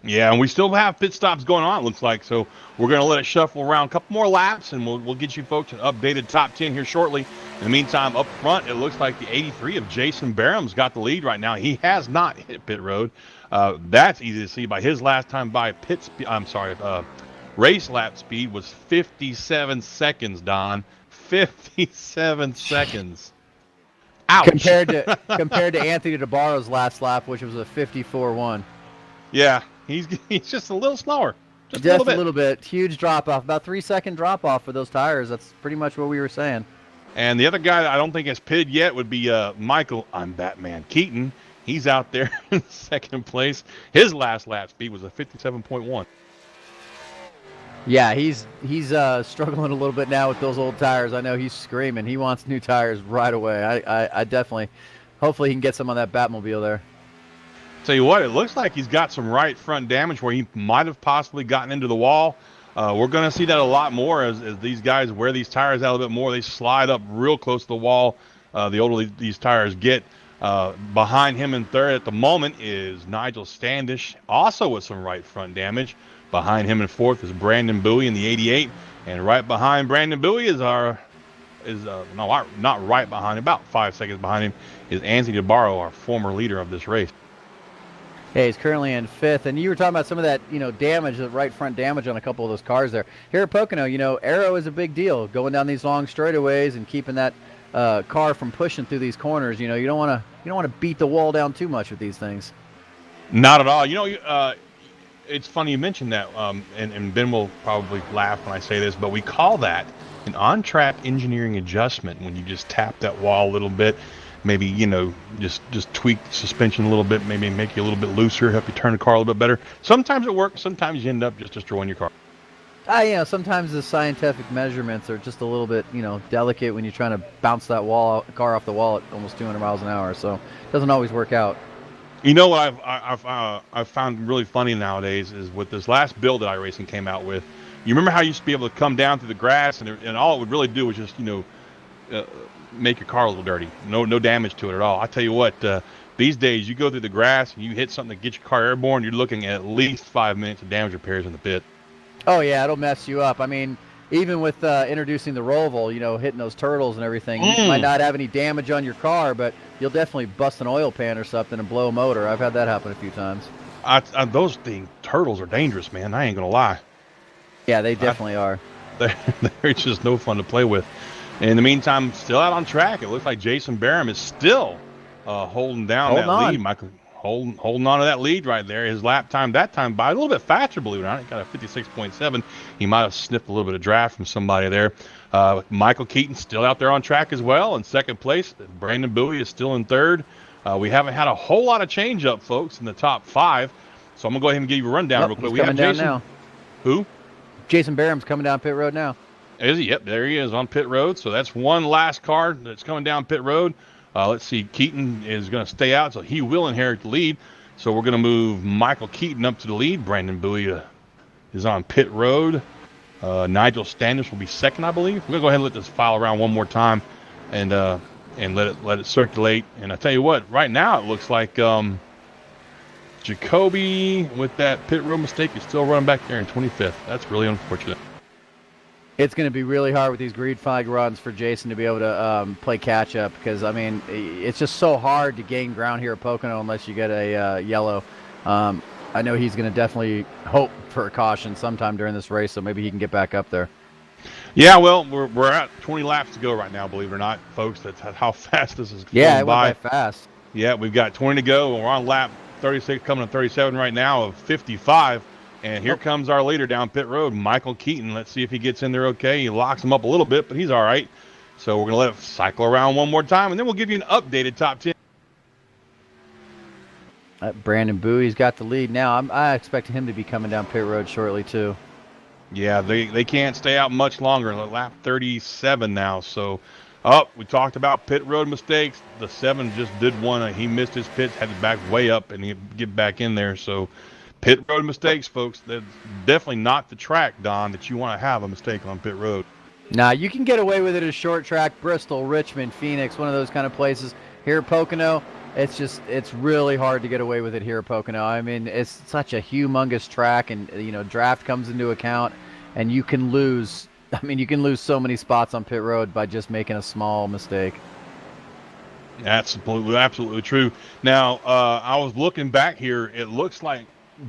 Yeah, and we still have pit stops going on, it looks like. So we're going to let it shuffle around a couple more laps, and we'll get you folks an updated top 10 here shortly. In the meantime, up front, it looks like the 83 of Jason Barham's got the lead right now. He has not hit pit road. That's easy to see by his last time by race lap speed was 57 seconds, Don. 57 seconds. Ouch. Compared to Anthony DeBarro's last lap, which was a 54-1. Yeah, he's just a little slower. Just a little bit. Huge drop-off. About 3-second drop-off for those tires. That's pretty much what we were saying. And the other guy that I don't think has pitted yet would be Michael, I'm Batman, Keaton. He's out there in second place. His last lap speed was a 57.1. Yeah, he's struggling a little bit now with those old tires. I know he's screaming. He wants new tires right away. I definitely, hopefully he can get some on that Batmobile there. Tell you what, it looks like he's got some right front damage where he might have possibly gotten into the wall. We're going to see that a lot more as these guys wear these tires out a little bit more. They slide up real close to the wall the older these tires get. Behind him in third at the moment is Nigel Standish, also with some right front damage. Behind him in fourth is Brandon Bowie in the 88. And right behind Brandon Bowie is not right behind him, about 5 seconds behind him, is Anthony DeBarro, our former leader of this race. Yeah, he's currently in fifth, and you were talking about some of that, damage, the right front damage on a couple of those cars there. Here at Pocono, aero is a big deal, going down these long straightaways and keeping that car from pushing through these corners. You don't want to beat the wall down too much with these things. Not at all. It's funny you mentioned that, and Ben will probably laugh when I say this, but we call that an on-track engineering adjustment when you just tap that wall a little bit. Maybe, just tweak the suspension a little bit, maybe make you a little bit looser, help you turn the car a little bit better. Sometimes it works. Sometimes you end up just destroying your car. Sometimes the scientific measurements are just a little bit, delicate when you're trying to bounce that car off the wall at almost 200 miles an hour. So it doesn't always work out. You know what I've found really funny nowadays is with this last build that iRacing came out with. You remember how you used to be able to come down through the grass and all it would really do was just, make your car a little dirty. No damage to it at all. I tell you what, these days you go through the grass and you hit something that gets your car airborne, you're looking at least 5 minutes of damage repairs in the pit. Oh yeah, it'll mess you up. I mean, even with introducing the Roval, hitting those turtles and everything, you might not have any damage on your car, but you'll definitely bust an oil pan or something and blow a motor. I've had that happen a few times. Those turtles are dangerous, man. I ain't gonna lie. Yeah, they definitely are. They're just no fun to play with. In the meantime, still out on track. It looks like Jason Barham is still holding down that lead. Michael holding on to that lead right there. His lap time that time by a little bit faster, believe it or not. He got a 56.7. He might have sniffed a little bit of draft from somebody there. Michael Keaton still out there on track as well in second place. Brandon Bowie is still in third. We haven't had a whole lot of change up, folks, in the top 5. So I'm going to go ahead and give you a rundown real quick. We have Jason. Now. Who? Jason Barham's coming down pit road now. Is he? Yep, there he is on pit road. So that's one last car that's coming down pit road. Let's see. Keaton is going to stay out, so he will inherit the lead. So we're going to move Michael Keaton up to the lead. Brandon Bowie is on pit road. Nigel Standish will be second, I believe. We're going to go ahead and let this file around one more time and let it circulate. And I tell you what, right now it looks like Jacoby with that pit road mistake is still running back there in 25th. That's really unfortunate. It's going to be really hard with these green flag runs for Jason to be able to play catch up because, I mean, it's just so hard to gain ground here at Pocono unless you get a yellow. I know he's going to definitely hope for a caution sometime during this race, so maybe he can get back up there. Yeah, well, we're at 20 laps to go right now, believe it or not, folks. That's how fast this is going by. Yeah, it went by fast. Yeah, we've got 20 to go, and we're on lap 36, coming to 37 right now of 55. And here comes our leader down pit road, Michael Keaton. Let's see if he gets in there okay. He locks him up a little bit, but he's all right. So we're going to let it cycle around one more time, and then we'll give you an updated top 10. Brandon Bowie's got the lead now. I expect him to be coming down pit road shortly, too. Yeah, they can't stay out much longer. Lap 37 now. So, we talked about pit road mistakes. The 7 just did one. He missed his pits, had to back way up and get back in there. So, pit road mistakes, folks. That's definitely not the track, Don, that you want to have a mistake on pit road. Now, you can get away with it at a short track, Bristol, Richmond, Phoenix, one of those kind of places. Here at Pocono, it's really hard to get away with it here at Pocono. I mean, it's such a humongous track, and, draft comes into account, and you can lose. I mean, you can lose so many spots on pit road by just making a small mistake. That's absolutely true. Now, I was looking back here. It looks like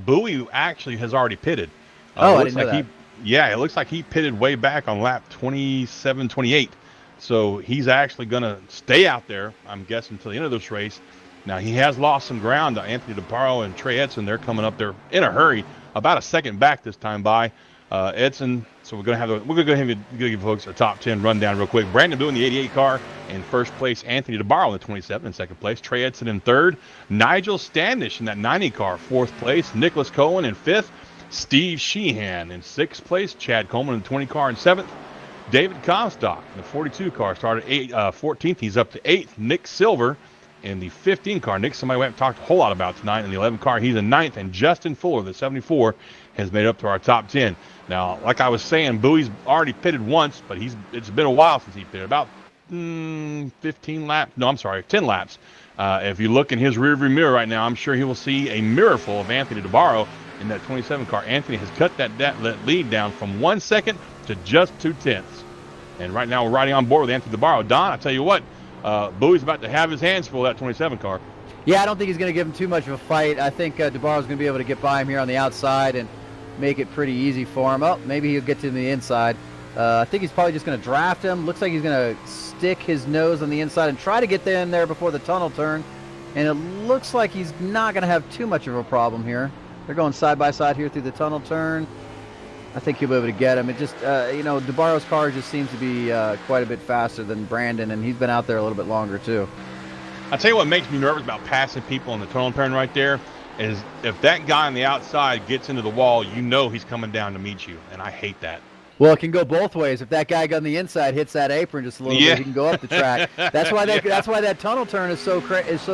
Bowie actually has already pitted. I didn't know that. It looks like he pitted way back on lap 27, 28. So he's actually going to stay out there, I'm guessing, until the end of this race. Now, he has lost some ground to Anthony DeParo and Trey Edson. They're coming up there in a hurry, about a second back this time by Edson. So we're going to go ahead and give folks a top 10 rundown real quick. Brandon Bowie in the 88 car in first place. Anthony DeBarro in the 27 in second place. Trey Edson in third. Nigel Standish in that 90 car, fourth place. Nicholas Cohen in fifth. Steve Sheehan in sixth place. Chad Coleman in the 20 car in seventh. David Comstock in the 42 car started 14th. He's up to 8th. Nick Silver in the 15 car. Nick, somebody we haven't talked a whole lot about tonight. In the 11 car, he's in 9th. And Justin Fuller, the 74, has made it up to our top 10. Now, like I was saying, Bowie's already pitted once, but it's been a while since he pitted. About 10 laps. If you look in his rearview mirror right now, I'm sure he will see a mirror full of Anthony DeBarro in that 27 car. Anthony has cut that lead down from 1 second to just 2/10. And right now we're riding on board with Anthony DeBarro. Don, I tell you what, Bowie's about to have his hands full of that 27 car. Yeah, I don't think he's going to give him too much of a fight. I think DeBarro's going to be able to get by him here on the outside and make it pretty easy for him. Oh, maybe he'll get to the inside. I think he's probably just going to draft him. Looks like he's going to stick his nose on the inside and try to get in there before the tunnel turn. And it looks like he's not going to have too much of a problem here. They're going side by side here through the tunnel turn. I think he'll be able to get him. It just, DeBarro's car just seems to be quite a bit faster than Brandon, and he's been out there a little bit longer too. I'll tell you what makes me nervous about passing people on the tunnel turn right there is if that guy on the outside gets into the wall, he's coming down to meet you, and I hate that. Well, it can go both ways. If that guy on the inside hits that apron just a little bit, he can go up the track. That's why that tunnel turn is so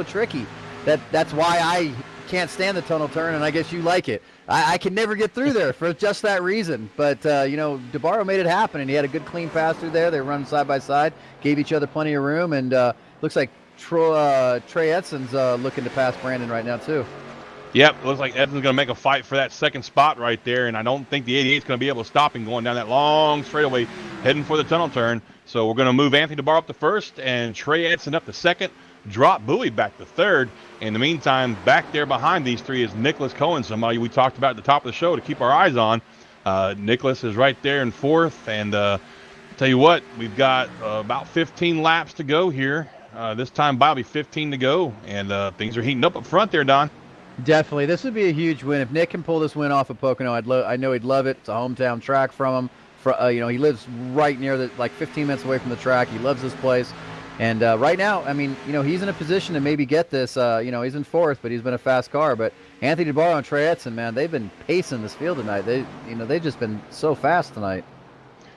tricky. That's why I can't stand the tunnel turn, and I guess you like it. I can never get through there for just that reason. But, DeBarro made it happen, and he had a good clean pass through there. They run side by side, gave each other plenty of room, and looks like Trey Edson's looking to pass Brandon right now, too. Yep, it looks like Edson's going to make a fight for that second spot right there, and I don't think the 88 is going to be able to stop him going down that long straightaway heading for the tunnel turn. So we're going to move Anthony DeBarro up to first and Trey Edson up to second, drop Bowie back to third. In the meantime, back there behind these three is Nicholas Cohen, somebody we talked about at the top of the show to keep our eyes on. Nicholas is right there in fourth, and tell you what, we've got about 15 laps to go here. This time by will be 15 to go, and things are heating up front there, Don. Definitely, this would be a huge win if Nick can pull this win off of Pocono. I know he'd love it. It's a hometown track from him. He lives right near like 15 minutes away from the track. He loves this place, and right now, I mean, he's in a position to maybe get this. He's in fourth, but he's been a fast car. But Anthony DeBarro and Trey Edson, man, they've been pacing this field tonight. They've just been so fast tonight.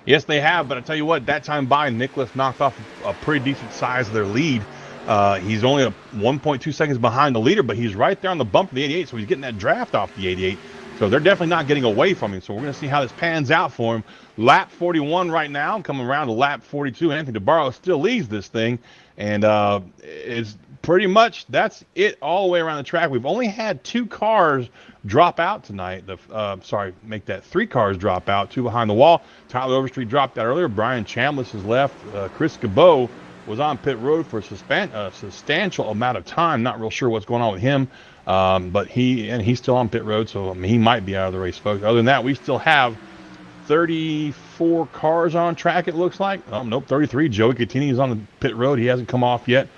Yes, they have, but I tell you what, that time by, Nicholas knocked off a pretty decent size of their lead. He's only 1.2 seconds behind the leader, but he's right there on the bump of the 88, so he's getting that draft off the 88. So they're definitely not getting away from him. So we're going to see how this pans out for him. Lap 41 right now, coming around to lap 42. Anthony DeBarro still leads this thing, and it's pretty much that's it all the way around the track. We've only had 2 cars drop out tonight. Make that 3 cars drop out, 2 behind the wall. Tyler Overstreet dropped out earlier. Brian Chambliss has left. Chris Cabot was on pit road for a substantial amount of time. Not real sure what's going on with him, but he's still on pit road, so he might be out of the race, folks. Other than that, we still have 34 cars on track, it looks like. Oh, nope, 33. Joey Cattini is on the pit road. He hasn't come off yet,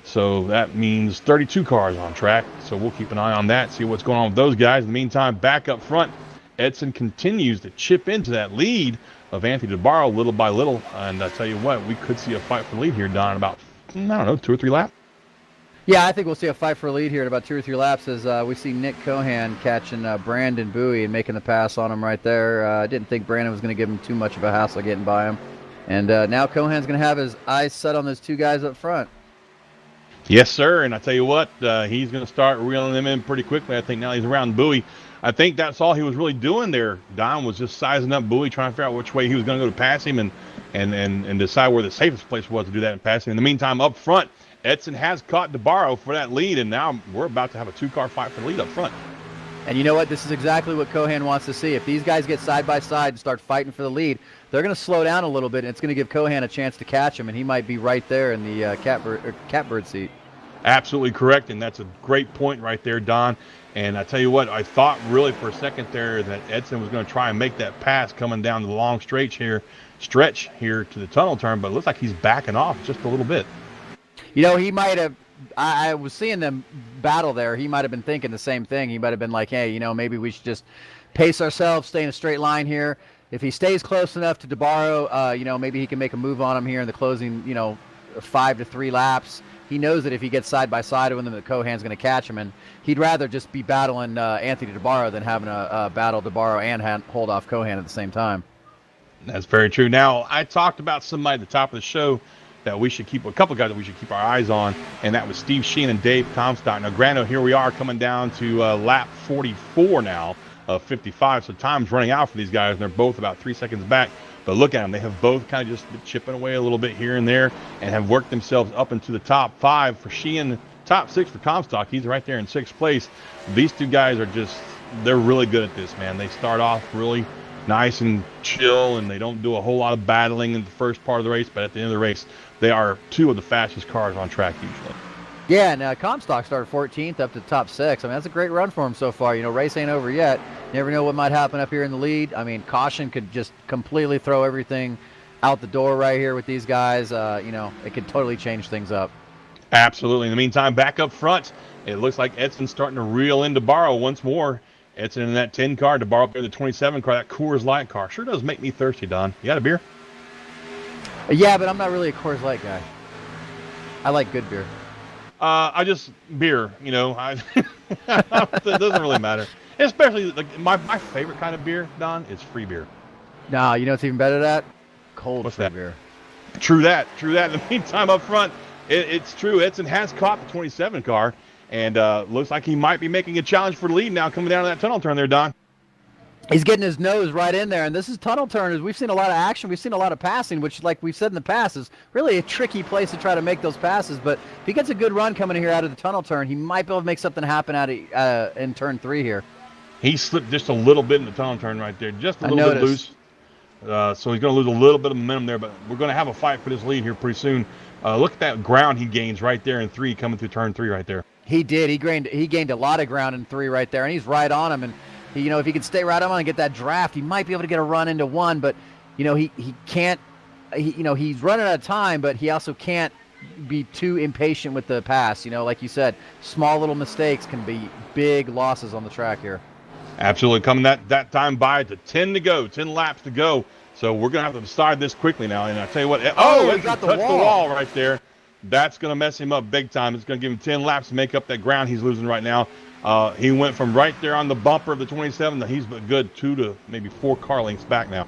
so that means 32 cars on track. So we'll keep an eye on that, see what's going on with those guys. In the meantime, back up front, Edson continues to chip into that lead of Anthony DeBarro little by little, and I tell you what, we could see a fight for the lead here, Don, in about, 2 or 3 laps. Yeah, I think we'll see a fight for a lead here in about 2 or 3 laps as we see Nick Cohan catching Brandon Bowie and making the pass on him right there. I didn't think Brandon was going to give him too much of a hassle getting by him. And now Cohan's going to have his eyes set on those 2 guys up front. Yes, sir, and I tell you what, he's going to start reeling them in pretty quickly. I think now he's around Bowie. I think that's all he was really doing there, Don, was just sizing up Bowie, trying to figure out which way he was going to go to pass him and decide where the safest place was to do that and pass him. In the meantime, up front, Edson has caught DeBarro for that lead, and now we're about to have a 2-car fight for the lead up front. And you know what? This is exactly what Cohan wants to see. If these guys get side by side and start fighting for the lead, they're going to slow down a little bit, and it's going to give Cohan a chance to catch him, and he might be right there in the catbird seat. Absolutely correct, and that's a great point right there, Don. And I tell you what, I thought really for a second there that Edson was going to try and make that pass coming down the long stretch here to the tunnel turn, but it looks like he's backing off just a little bit. He might have, I was seeing them battle there. He might have been thinking the same thing. He might have been like, hey, maybe we should just pace ourselves, stay in a straight line here. If he stays close enough to DeBarro, maybe he can make a move on him here in the closing, 5 to 3 laps. He knows that if he gets side by side with him, that Cohan's going to catch him, and he'd rather just be battling Anthony DeBarro than having a battle DeBarro and hold off Cohan at the same time. That's very true. Now, I talked about somebody at the top of the show that we should keep, a couple of guys that we should keep our eyes on, and that was Steve Sheehan and Dave Comstock. Now, granted, here we are coming down to lap 44 now of 55, so time's running out for these guys, and they're both about 3 seconds back. But look at them. They have both kind of just been chipping away a little bit here and there and have worked themselves up into the top 5 for Sheehan, top 6 for Comstock. He's right there in 6th place. These 2 guys are they're really good at this, man. They start off really nice and chill, and they don't do a whole lot of battling in the first part of the race, but at the end of the race, they are 2 of the fastest cars on track usually. Yeah, and Comstock started 14th up to the top 6. I mean, that's a great run for him so far. Race ain't over yet. Never know what might happen up here in the lead. I mean, caution could just completely throw everything out the door right here with these guys. It could totally change things up. Absolutely. In the meantime, back up front, it looks like Edson's starting to reel in DeBarro once more. Edson in that 10 car, DeBarro up there in the 27 car, that Coors Light car. Sure does make me thirsty, Don. You got a beer? Yeah, but I'm not really a Coors Light guy. I like good beer. I just beer, it doesn't really matter. Especially my favorite kind of beer, Don, is free beer. No, you know what's even better than that? Cold What's free that? beer. True that. In the meantime, up front, it's true. Edson has caught the 27 car, and looks like he might be making a challenge for the lead now coming down to that tunnel turn there, Don. He's getting his nose right in there, and this is tunnel turners. We've seen a lot of action. We've seen a lot of passing, which, like we've said in the past, is really a tricky place to try to make those passes. But if he gets a good run coming here out of the tunnel turn, he might be able to make something happen out of, in turn 3 here. He slipped just a little bit in the tunnel turn right there, just a little bit loose. So he's going to lose a little bit of momentum there, but we're going to have a fight for this lead here pretty soon. Look at that ground he gains right there in 3, coming through turn 3 right there. He did. He gained a lot of ground in 3 right there, and he's right on him. And If he could stay right on and get that draft, he might be able to get a run into one. But he can't. He's running out of time, but he also can't be too impatient with the pass. Like you said, small little mistakes can be big losses on the track here. Absolutely. Coming that time by to 10 to go, 10 laps to go. So we're going to have to decide this quickly now. And I tell you what, he touched the wall right there. That's going to mess him up big time. It's going to give him 10 laps to make up that ground he's losing right now. He went from right there on the bumper of the 27 to he's a good 2 to maybe 4 car lengths back now.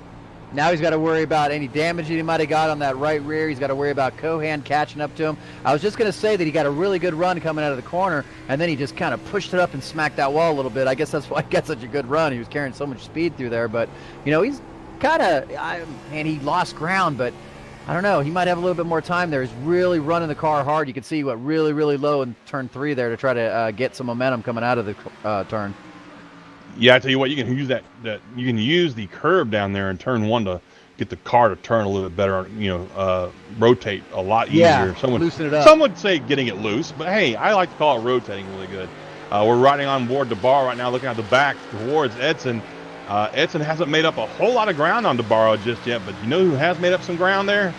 Now he's got to worry about any damage that he might have got on that right rear. He's got to worry about Cohan catching up to him. I was just going to say that he got a really good run coming out of the corner, and then he just kind of pushed it up and smacked that wall a little bit. I guess that's why he got such a good run. He was carrying so much speed through there. But, he's kind of, he lost ground, but I don't know. He might have a little bit more time there. He's really running the car hard. You can see what really, really low in turn 3 there to try to get some momentum coming out of the turn. Yeah, I tell you what, you can use that you can use the curb down there in turn 1 to get the car to turn a little bit better, rotate a lot easier. Yeah, loosen it up. Some would say getting it loose, but hey, I like to call it rotating really good. We're riding on board DeBarro right now, looking at the back towards Edson. Edson hasn't made up a whole lot of ground on DeBarro just yet, but you know who has made up some ground there?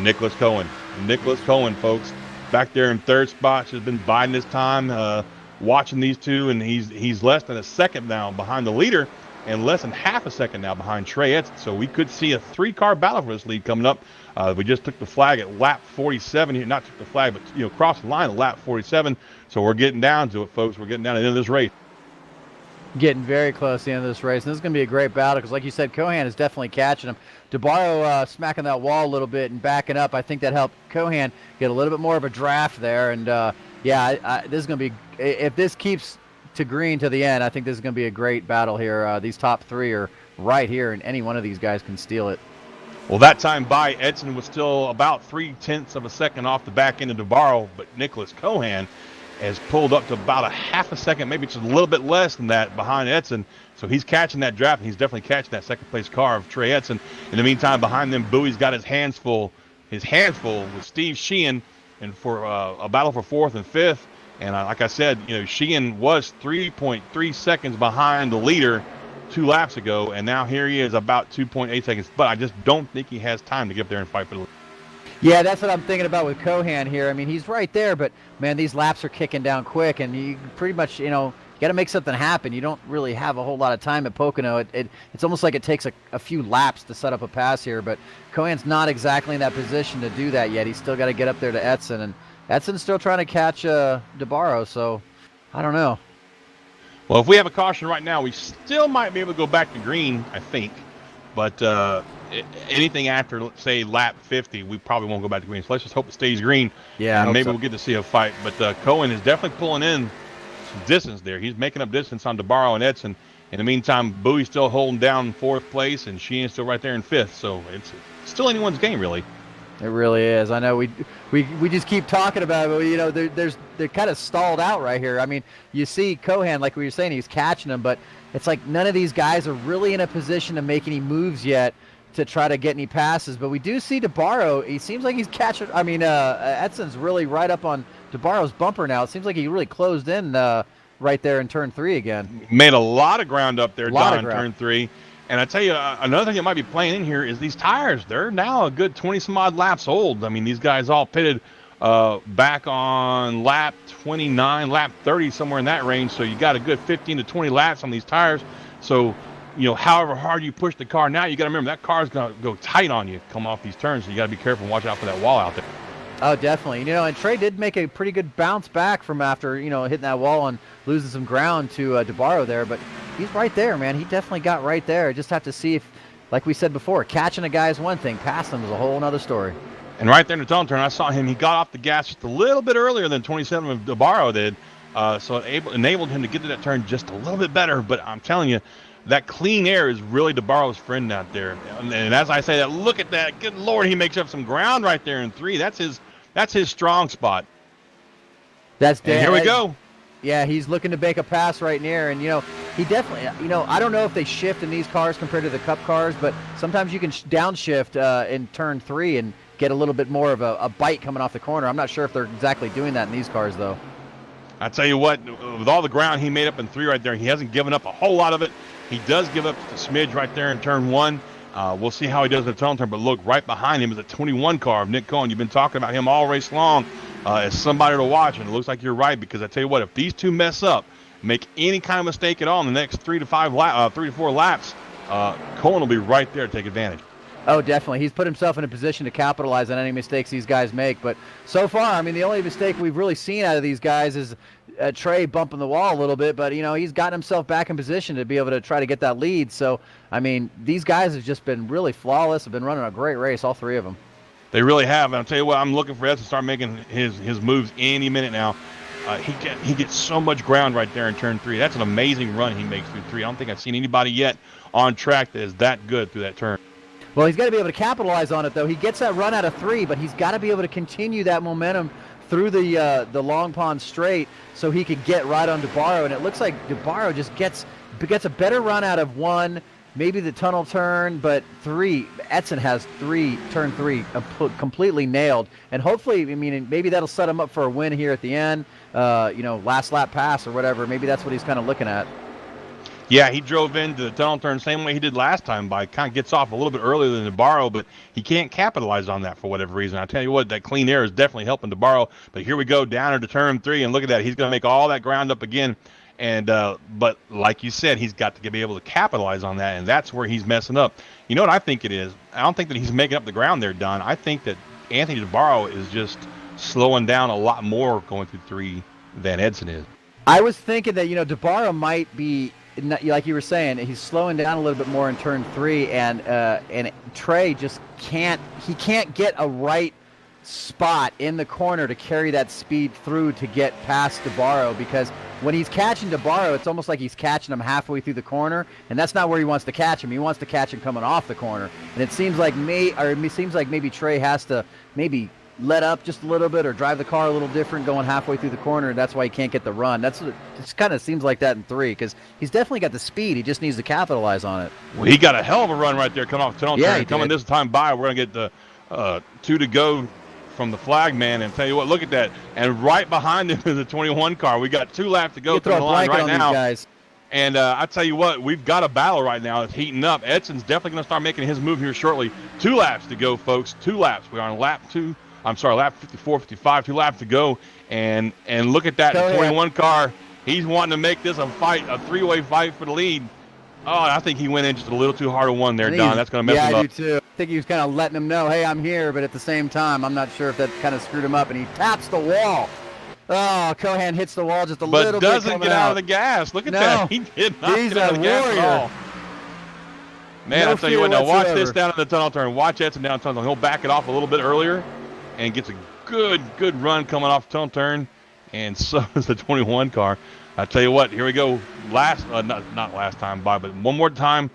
Nicholas Cohen. Nicholas Cohen, folks, back there in 3rd spot, has been biding his time, watching these two, and he's less than a second now behind the leader and less than half a second now behind Trey Edson. So we could see a 3-car battle for this lead coming up. We just took the flag at lap 47 here, not took the flag, but crossed the line at lap 47. So we're getting down to it, folks. We're getting down to the end of this race. Getting very close to the end of this race. And this is going to be a great battle because, like you said, Cohan is definitely catching him. DeBarro smacking that wall a little bit and backing up. I think that helped Cohan get a little bit more of a draft there. And, this is going to be – if this keeps to green to the end, I think this is going to be a great battle here. These top 3 are right here, and any one of these guys can steal it. Well, that time by, Edson was still about 0.3 of a second off the back end of DeBarro, but Nicholas Cohan has pulled up to about a half a second, maybe just a little bit less than that behind Edson. So he's catching that draft, and he's definitely catching that second-place car of Trey Edson. In the meantime, behind them, Bowie's got his hands full with Steve Sheehan, and for a battle for 4th and 5th. And like I said, Sheehan was 3.3 seconds behind the leader 2 laps ago, and now here he is about 2.8 seconds. But I just don't think he has time to get up there and fight for the lead. Yeah, that's what I'm thinking about with Cohan here. I mean, he's right there, but, man, these laps are kicking down quick, and you pretty much, you got to make something happen. You don't really have a whole lot of time at Pocono. It's almost like it takes a few laps to set up a pass here, but Cohan's not exactly in that position to do that yet. He's still got to get up there to Edson, and Edson's still trying to catch DeBarro, so I don't know. Well, if we have a caution right now, we still might be able to go back to green, I think. But anything after, let's say, lap 50, we probably won't go back to green. So let's just hope it stays green. Yeah, and maybe we'll get to see a fight. But Cohen is definitely pulling in some distance there. He's making up distance on DeBarro and Edson. In the meantime, Bowie's still holding down 4th place, and Sheehan's still right there in 5th. So it's still anyone's game, really. It really is. I know we just keep talking about it, but they're kind of stalled out right here. I mean, you see Cohan, like we were saying, he's catching them, but it's like none of these guys are really in a position to make any moves yet to try to get any passes. But we do see DeBarro. He seems like he's catching. I mean, Edson's really right up on DeBarro's bumper now. It seems like he really closed in right there in turn 3 again. Made a lot of ground up there, Don, in turn 3. And I tell you, another thing that might be playing in here is these tires. They're now a good 20-some-odd laps old. I mean, these guys all pitted back on lap 29, lap 30, somewhere in that range. So you got a good 15 to 20 laps on these tires. So, however hard you push the car now, you got to remember that car's going to go tight on you come off these turns. So you got to be careful and watch out for that wall out there. Oh, definitely. And Trey did make a pretty good bounce back from after, hitting that wall and losing some ground to DeBarro there. But he's right there, man. He definitely got right there. Just have to see if, like we said before, catching a guy is one thing. Passing him is a whole other story. And right there in the tunnel turn, I saw him. He got off the gas just a little bit earlier than 27 of DeBarro did. So it enabled him to get to that turn just a little bit better. But I'm telling you, that clean air is really DeBarro's friend out there. And as I say that, look at that. Good Lord, he makes up some ground right there in 3. That's his strong spot. And here we go. Yeah, he's looking to make a pass right near, and he definitely, I don't know if they shift in these cars compared to the Cup cars, but sometimes you can downshift in turn 3 and get a little bit more of a bite coming off the corner. I'm not sure if they're exactly doing that in these cars, though. I tell you what, with all the ground he made up in 3 right there, he hasn't given up a whole lot of it. He does give up just a smidge right there in turn 1. We'll see how he does in the tunnel turn, but look, right behind him is a 21 car of Nick Cohen. You've been talking about him all race long as somebody to watch, and it looks like you're right, because I tell you what, if these two mess up, make any kind of mistake at all in the next 3 to 4 laps, Cohen will be right there to take advantage. Oh, definitely. He's put himself in a position to capitalize on any mistakes these guys make. But so far, I mean, the only mistake we've really seen out of these guys is Trey bumping the wall a little bit. But, you know, he's gotten himself back in position to be able to try to get that lead. So, I mean, these guys have just been really flawless, have been running a great race, all 3 of them. They really have. And I'll tell you what, I'm looking for Ed to start making his moves any minute now. He gets so much ground right there in turn 3. That's an amazing run he makes through 3. I don't think I've seen anybody yet on track that is that good through that turn. Well, he's got to be able to capitalize on it, though. He gets that run out of 3, but he's got to be able to continue that momentum through the Long Pond Straight so he could get right on DeBarro. And it looks like DeBarro just gets a better run out of 1, maybe the tunnel turn, but 3. Edson has turn 3 completely nailed. And hopefully, I mean, maybe that'll set him up for a win here at the end, you know, last lap pass or whatever. Maybe that's what he's kind of looking at. Yeah, he drove into the tunnel turn same way he did last time, by kind of gets off a little bit earlier than DeBarro, but he can't capitalize on that for whatever reason. I tell you what, that clean air is definitely helping DeBarro. But here we go down into turn 3, and look at that. He's going to make all that ground up again. And but like you said, he's got to be able to capitalize on that, and that's where he's messing up. You know what I think it is? I don't think that he's making up the ground there, Don. I think that Anthony DeBarro is just slowing down a lot more going through 3 than Edson is. I was thinking that, you know, DeBarro might be, like you were saying, he's slowing down a little bit more in turn 3, and Trey just can't get a right spot in the corner to carry that speed through to get past DeBarro, because when he's catching DeBarro, it's almost like he's catching him halfway through the corner, and that's not where he wants to catch him. He wants to catch him coming off the corner, and it seems like maybe Trey has to maybe let up just a little bit or drive the car a little different going halfway through the corner, and that's why he can't get the run. It kind of seems like that in 3, because he's definitely got the speed. He just needs to capitalize on it. Well, he got a hell of a run right there coming off tunnel turn. Coming this time by, we're going to get the 2 to go from the flag man, and tell you what, look at that. And right behind him is the 21 car. We got 2 laps to go through the line right now. Guys. And I tell you what, we've got a battle right now. It's heating up. Edson's definitely going to start making his move here shortly. 2 laps to go, folks. 2 laps. We're on lap 54, 55, 2 laps to go. And look at that, the 21 car. He's wanting to make this a fight, a 3-way fight for the lead. Oh, I think he went in just a little too hard of one there, Don. That's going to mess him up. Yeah, I do too. I think he was kind of letting him know, hey, I'm here, but at the same time, I'm not sure if that kind of screwed him up, and he taps the wall. Oh, Cohan hits the wall just a little bit. But doesn't get out of the gas. Look at that. He did not get out of the gas at all. Man, I'll tell you what, now watch this down in the tunnel turn. Watch Edson down the tunnel. He'll back it off a little bit earlier and gets a good run coming off the tunnel turn, and so is the 21 car. I tell you what, here we go. Not last time by, but one more time.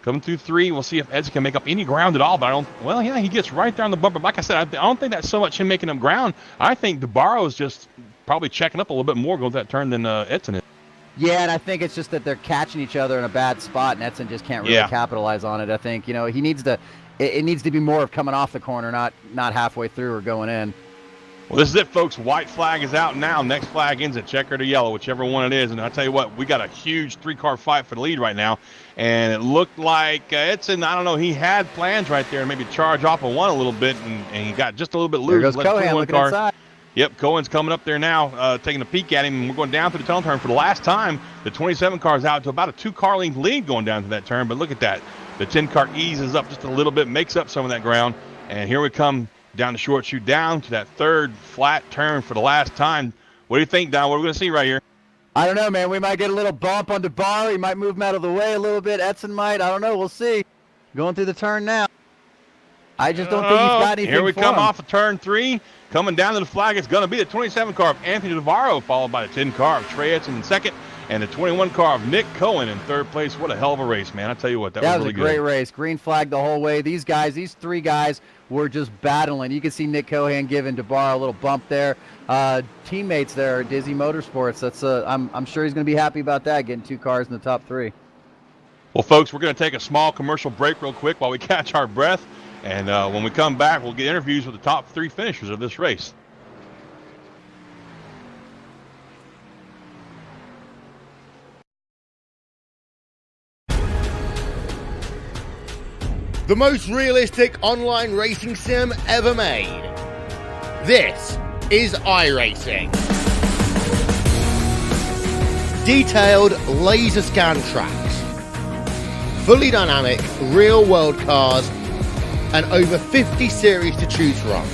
Coming through 3, we'll see if Edson can make up any ground at all. But he gets right there on the bumper. Like I said, I don't think that's so much him making up ground. I think DeBarro is just probably checking up a little bit more going that turn than Edson is. Yeah, and I think it's just that they're catching each other in a bad spot, and Edson just can't really capitalize on it. I think, you know, he needs to. It needs to be more of coming off the corner, not halfway through or going in. Well, this is it, folks. White flag is out now. Next flag ends at checkered or yellow, whichever one it is. And I'll tell you what, we got a huge 3-car fight for the lead right now. And it looked like Edson, I don't know, he had plans right there to maybe charge off of 1 a little bit, and he got just a little bit loose. There goes Cohan looking inside. Yep, Cohen's coming up there now, taking a peek at him. And we're going down through the tunnel turn for the last time. The 27 car is out to about a 2-car length lead going down to that turn. But look at that. The 10 car eases up just a little bit, makes up some of that ground. And here we come down the short chute, down to that 3rd flat turn for the last time. What do you think, Don? What are we going to see right here? I don't know, man. We might get a little bump on DeBarro. He might move him out of the way a little bit. Edson might. I don't know. We'll see. Going through the turn now. I just don't think he's got anything. Here we come him. off of turn 3. Coming down to the flag, it's going to be the 27 car of Anthony DeBarro, followed by the 10 car of Trey Edson in 2nd, and the 21 car of Nick Cohen in 3rd place. What a hell of a race, man. I tell you what, that was really good. That was a great race. Green flag the whole way. These 3 guys were just battling. You can see Nick Cohen giving DeBarro a little bump there. Teammates there at Dizzy Motorsports. That's I'm sure he's going to be happy about that, getting 2 cars in the top 3. Well, folks, we're going to take a small commercial break real quick while we catch our breath. And when we come back, we'll get interviews with the top 3 finishers of this race. The most realistic online racing sim ever made. This is iRacing. Detailed laser scan tracks, fully dynamic real world cars, and over 50 series to choose from.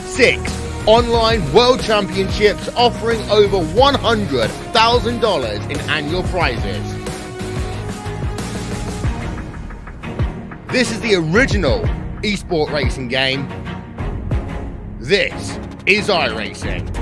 6 online world championships offering over $100,000 in annual prizes. This is the original esport racing game. This is iRacing.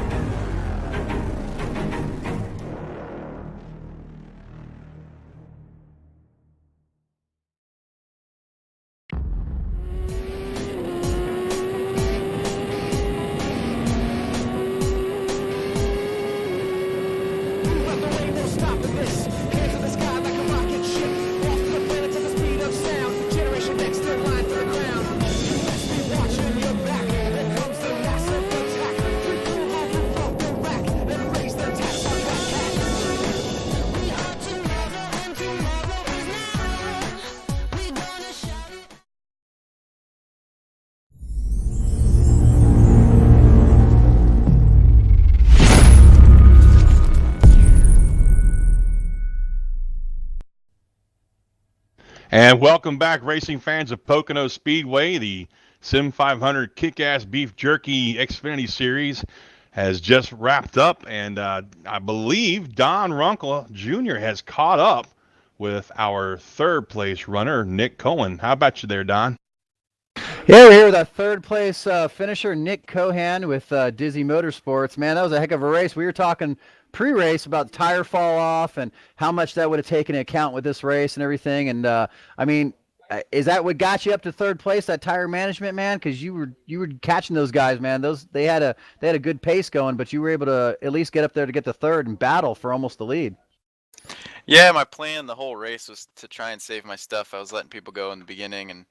And welcome back, racing fans of Pocono Speedway. The Sim500 Kickass Beef Jerky Xfinity Series has just wrapped up, and I believe Don Runkle Jr. has caught up with our third place runner, Nick Cohen. How about you there, Don? Yeah, we're here with our third place finisher, Nick Cohan with Dizzy Motorsports. Man, that was a heck of a race. We were talking pre-race about the tire fall off and how much that would have taken into account with this race and everything. And I mean, is that what got you up to third place? That tire management, man? Because you were catching those guys, man. They had a good pace going, but you were able to at least get up there to get the third and battle for almost the lead. Yeah, my plan the whole race was to try and save my stuff. I was letting people go in the beginning, and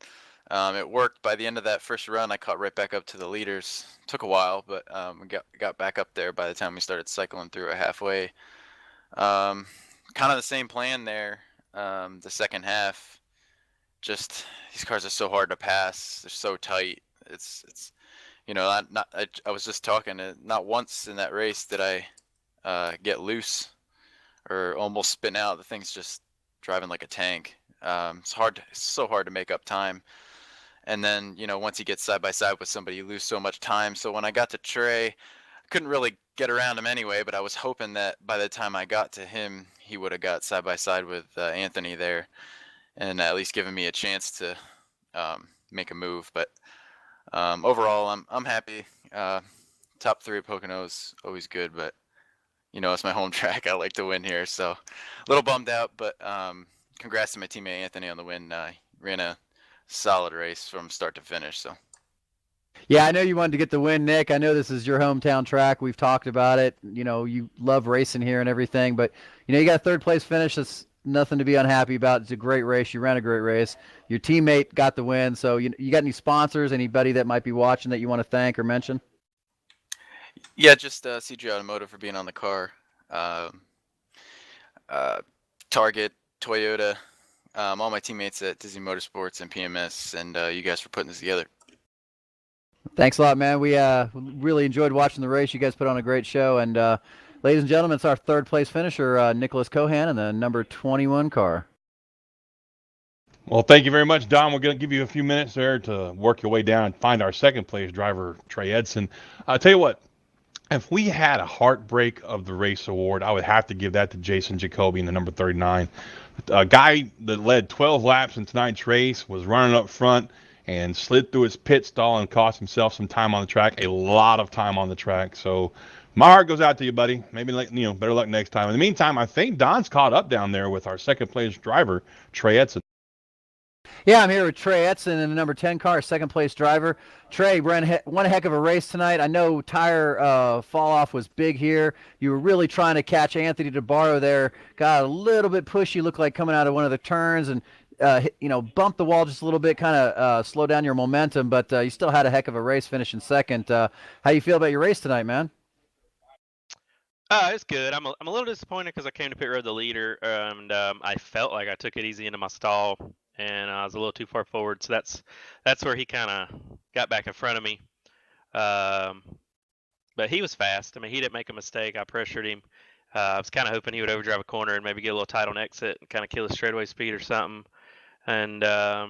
it worked. By the end of that first run, I caught right back up to the leaders. Took a while, but we got back up there by the time we started cycling through it halfway. Kind of the same plan there. The second half, just these cars are so hard to pass. They're so tight. It's you know, I was just talking. Not once in that race did I get loose or almost spin out. The thing's just driving like a tank. It's so hard to make up time. And then, you know, once you get side by side with somebody, you lose so much time. So when I got to Trey, I couldn't really get around him anyway, but I was hoping that by the time I got to him, he would have got side by side with Anthony there and at least given me a chance to make a move. But overall, I'm happy. Top 3 at Pocono is always good, but you know, it's my home track. I like to win here, so a little bummed out, but congrats to my teammate Anthony on the win. Ran a solid race from start to finish. So yeah, I know you wanted to get the win, Nick. I know this is your hometown track. We've talked about it. You know, you love racing here and everything, but you know, you got a third place finish. That's nothing to be unhappy about. It's a great race. You ran a great race. Your teammate got the win. So you got any sponsors, anybody that might be watching that you want to thank or mention? yeah, just CG Automotive for being on the car. Target, Toyota, all my teammates at Dizzy Motorsports and PMS, and you guys for putting this together. Thanks a lot, man. We really enjoyed watching the race. You guys put on a great show. And ladies and gentlemen, it's our third place finisher, Nicholas Cohan, in the number 21 car. Well, thank you very much, Don. We're going to give you a few minutes there to work your way down and find our second place driver, Trey Edson. I'll tell you what, if we had a heartbreak of the race award, I would have to give that to Jason Jacoby in the number 39. A guy that led 12 laps in tonight's race, was running up front and slid through his pit stall and cost himself some time on the track, a lot of time on the track. So my heart goes out to you, buddy. Maybe, better luck next time. In the meantime, I think Don's caught up down there with our second place driver, Trey Edson. Yeah, I'm here with Trey Edson in the number 10 car, second place driver. Trey, ran one heck of a race tonight. I know tire fall off was big here. You were really trying to catch Anthony DeBarro there. Got a little bit pushy, looked like coming out of one of the turns, and bumped the wall just a little bit, kind of slow down your momentum, but you still had a heck of a race, finishing second. How you feel about your race tonight, man? It's good. I'm a little disappointed because I came to pit road the leader, and I felt like I took it easy into my stall. and I was a little too far forward. So that's where he kind of got back in front of me. But he was fast. I mean, he didn't make a mistake. I pressured him. I was kind of hoping he would overdrive a corner and maybe get a little tight on exit and kind of kill his straightaway speed or something. And I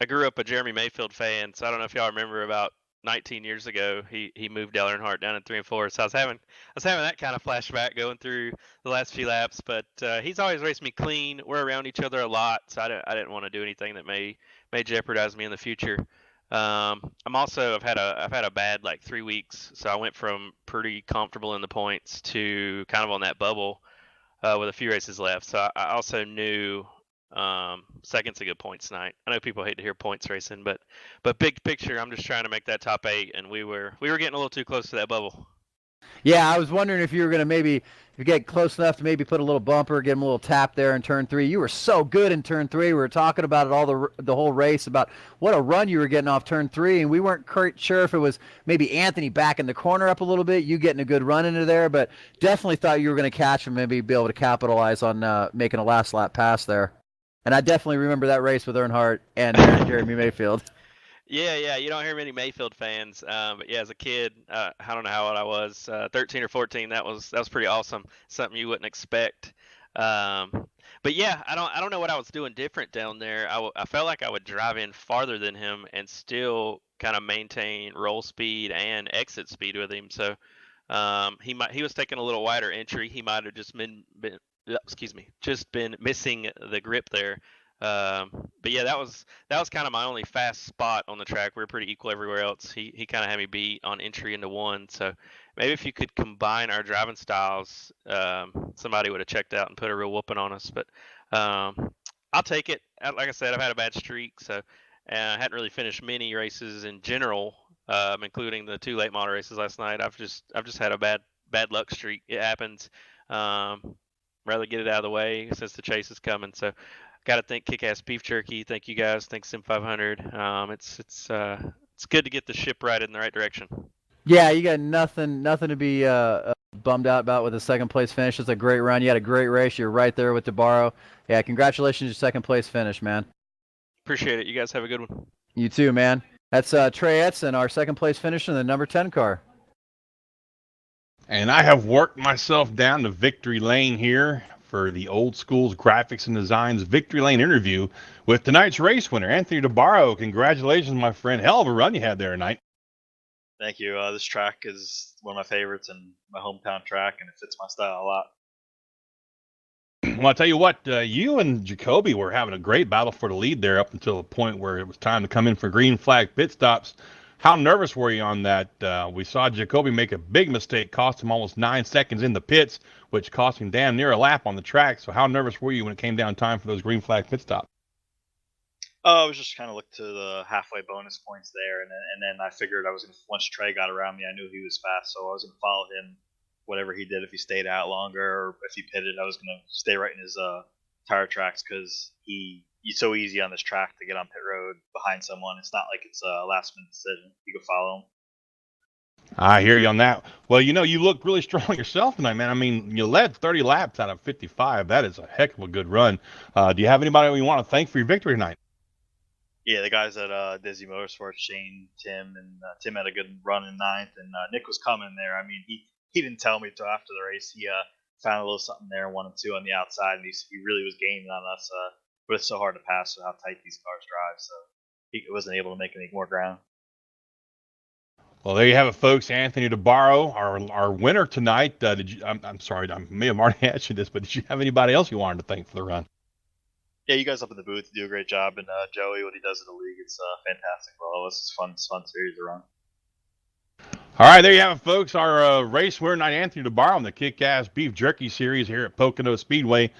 grew up a Jeremy Mayfield fan, so I don't know if y'all remember about 19 years ago, he moved Dale Earnhardt down in 3 and 4. So I was having that kind of flashback going through the last few laps. But he's always raced me clean. We're around each other a lot, so I didn't want to do anything that may jeopardize me in the future. I've had a bad like 3 weeks, so I went from pretty comfortable in the points to kind of on that bubble with a few races left. So I also knew second's a good points night. I know people hate to hear points racing, but big picture, I'm just trying to make that top 8, and we were getting a little too close to that bubble. Yeah, I was wondering if you were going to get close enough to maybe put a little bumper, get him a little tap there in turn 3. You were so good in turn 3. We were talking about it all the whole race, about what a run you were getting off turn 3, and we weren't sure if it was maybe Anthony backing the corner up a little bit, you getting a good run into there, but definitely thought you were going to catch him, maybe be able to capitalize on making a last lap pass there. And I definitely remember that race with Earnhardt and Jeremy Mayfield. Yeah, you don't hear many Mayfield fans, but yeah, as a kid, I don't know how old I was, 13 or 14. That was pretty awesome. Something you wouldn't expect. But yeah, I don't know what I was doing different down there. I felt like I would drive in farther than him and still kind of maintain roll speed and exit speed with him. So he was taking a little wider entry. He might have just been missing the grip there. But yeah, that was kind of my only fast spot on the track. We were pretty equal everywhere else. He kind of had me beat on entry into 1. So maybe if you could combine our driving styles, somebody would have checked out and put a real whooping on us. But I'll take it. Like I said, I've had a bad streak, so I hadn't really finished many races in general, including the 2 late model races last night. I've just had a bad luck streak. It happens. Rather get it out of the way since the chase is coming. So got to thank Kickass Beef Jerky. Thank you guys. Thanks Sim500. It's good to get the ship right in the right direction. Yeah, you got nothing to be bummed out about with a second place finish. It's a great run. You had a great race. You're right there with DeBarro. Yeah, congratulations, your second place finish, man. Appreciate it. You guys have a good one. You too, man. That's Trey Etzen, our second place finisher in the number 10 car. And I have worked myself down to victory lane here for the Old Schools Graphics and Designs Victory Lane interview with tonight's race winner, Anthony DeBarro. Congratulations, my friend. Hell of a run you had there tonight. Thank you. This track is one of my favorites and my hometown track, and it fits my style a lot. Well, I'll tell you what, you and Jacoby were having a great battle for the lead there up until the point where it was time to come in for green flag pit stops. How nervous were you on that? We saw Jacoby make a big mistake, cost him almost 9 seconds in the pits, which cost him damn near a lap on the track. So how nervous were you when it came down time for those green flag pit stops? I was just kind of looked to the halfway bonus points there, and then I figured I was going to, once Trey got around me, I knew he was fast, so I was going to follow him, whatever he did. If he stayed out longer or if he pitted, I was going to stay right in his tire tracks because he's so easy on this track to get on pit road behind someone. It's not like it's a last-minute decision. You can follow him. I hear you on that. Well, you looked really strong yourself tonight, man. I mean, you led 30 laps out of 55. That is a heck of a good run. Do you have anybody you want to thank for your victory tonight? Yeah, the guys at Disney Motorsports, Shane, Tim, and Tim had a good run in 9th, and Nick was coming there. I mean, he didn't tell me until after the race. He found a little something there, 1 and 2 on the outside, and he really was gaining on us. But it's so hard to pass with how tight these cars drive, so he wasn't able to make any more ground. Well, there you have it, folks. Anthony DeBarro, our winner tonight. I'm sorry, I may have already asked you this, but did you have anybody else you wanted to thank for the run? Yeah, you guys up in the booth do a great job, and Joey, what he does in the league, it's fantastic for all of us. It's fun series to run. All right, there you have it, folks. Our race winner tonight, Anthony DeBarro, in the Kickass Beef Jerky Series here at Pocono Speedway.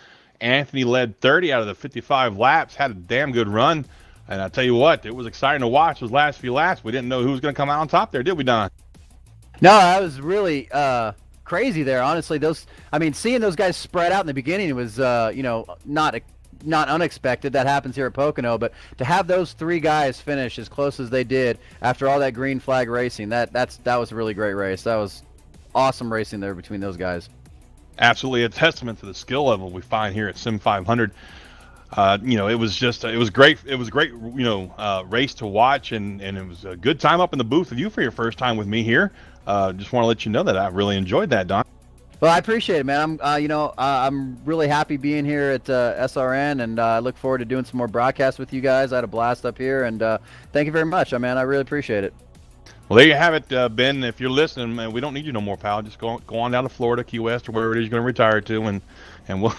Anthony led 30 out of the 55 laps, had a damn good run. And I tell you what, it was exciting to watch those last few laps. We didn't know who was going to come out on top there, did we, Don? No, that was really crazy there, honestly. Seeing those guys spread out in the beginning, it was, not unexpected. That happens here at Pocono, but to have those 3 guys finish as close as they did after all that green flag racing, that was a really great race. That was awesome racing there between those guys. Absolutely a testament to the skill level we find here at Sim500. You know, it was just it was great. It was a great, you know, race to watch, and it was a good time up in the booth with you for your first time with me here. Just want to let you know that I really enjoyed that, Don. Well, I appreciate it, man. I'm really happy being here at SRN, and I look forward to doing some more broadcasts with you guys. I had a blast up here, and thank you very much, man. I really appreciate it. Well, there you have it, Ben. If you're listening, man, we don't need you no more, pal. Just go on down to Florida, Key West, or wherever it is you're going to retire to, and we'll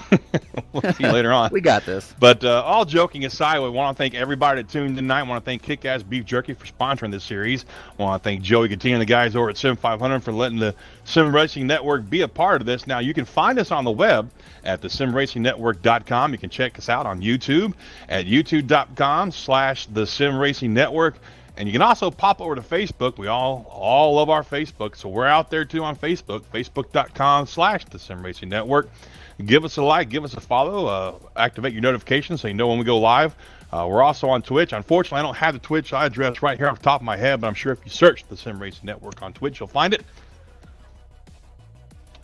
we'll see you later on. We got this. But all joking aside, we want to thank everybody that tuned in tonight. I want to thank Kickass Beef Jerky for sponsoring this series. I want to thank Joey Gatina and the guys over at Sim500 for letting the Sim Racing Network be a part of this. Now, you can find us on the web at the simracingnetwork.com. You can check us out on YouTube at youtube.com/the Sim Racing Network. And you can also pop over to Facebook. We all love our Facebook, so we're out there too on Facebook, facebook.com/the Sim Racing Network. Give us a like, give us a follow, activate your notifications so you know when we go live. We're also on Twitch. Unfortunately, I don't have the Twitch address right here off the top of my head, but I'm sure if you search the Sim Racing Network on Twitch, you'll find it.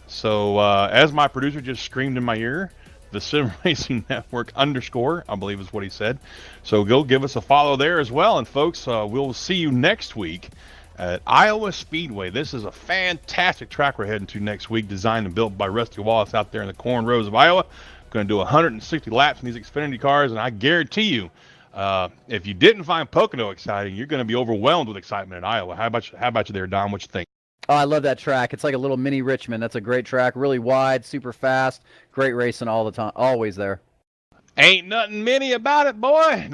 So as my producer just screamed in my ear, the Sim Racing Network _ I believe is what he said. So go give us a follow there as well. And folks, we'll see you next week at Iowa Speedway. This is a fantastic track we're heading to next week, designed and built by Rusty Wallace out there in the Corn Rows of Iowa. Going to do 160 laps in these Xfinity cars, and I guarantee you, if you didn't find Pocono exciting, you're going to be overwhelmed with excitement in Iowa. How about you there, Don? What you think? Oh, I love that track. It's like a little mini Richmond. That's a great track. Really wide, super fast. Great racing all the time. Always there. Ain't nothing mini about it, boy.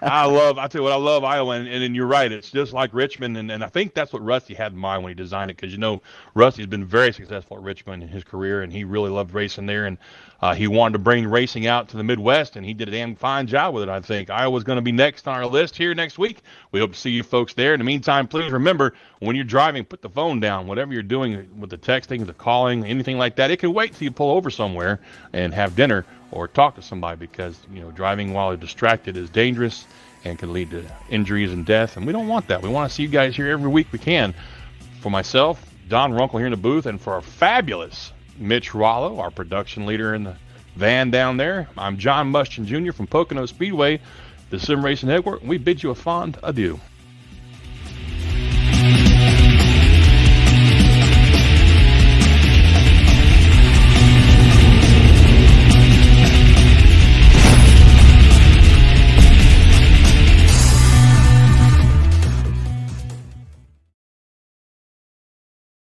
I tell you what, I love Iowa, and you're right. It's just like Richmond, and I think that's what Rusty had in mind when he designed it, because, you know, Rusty's been very successful at Richmond in his career, and he really loved racing there, and he wanted to bring racing out to the Midwest, and he did a damn fine job with it, I think. Iowa's going to be next on our list here next week. We hope to see you folks there. In the meantime, please remember, when you're driving, put the phone down. Whatever you're doing with the texting, the calling, anything like that, it can wait till you pull over somewhere and have dinner or talk to somebody, because, you know, driving while you're distracted is dangerous and can lead to injuries and death, and we don't want that. We want to see you guys here every week we can. For myself, Don Runkle here in the booth, and for our fabulous Mitch Rollo, our production leader in the van down there, I'm John Mushton Jr. from Pocono Speedway, the Sim Racing Network, and we bid you a fond adieu.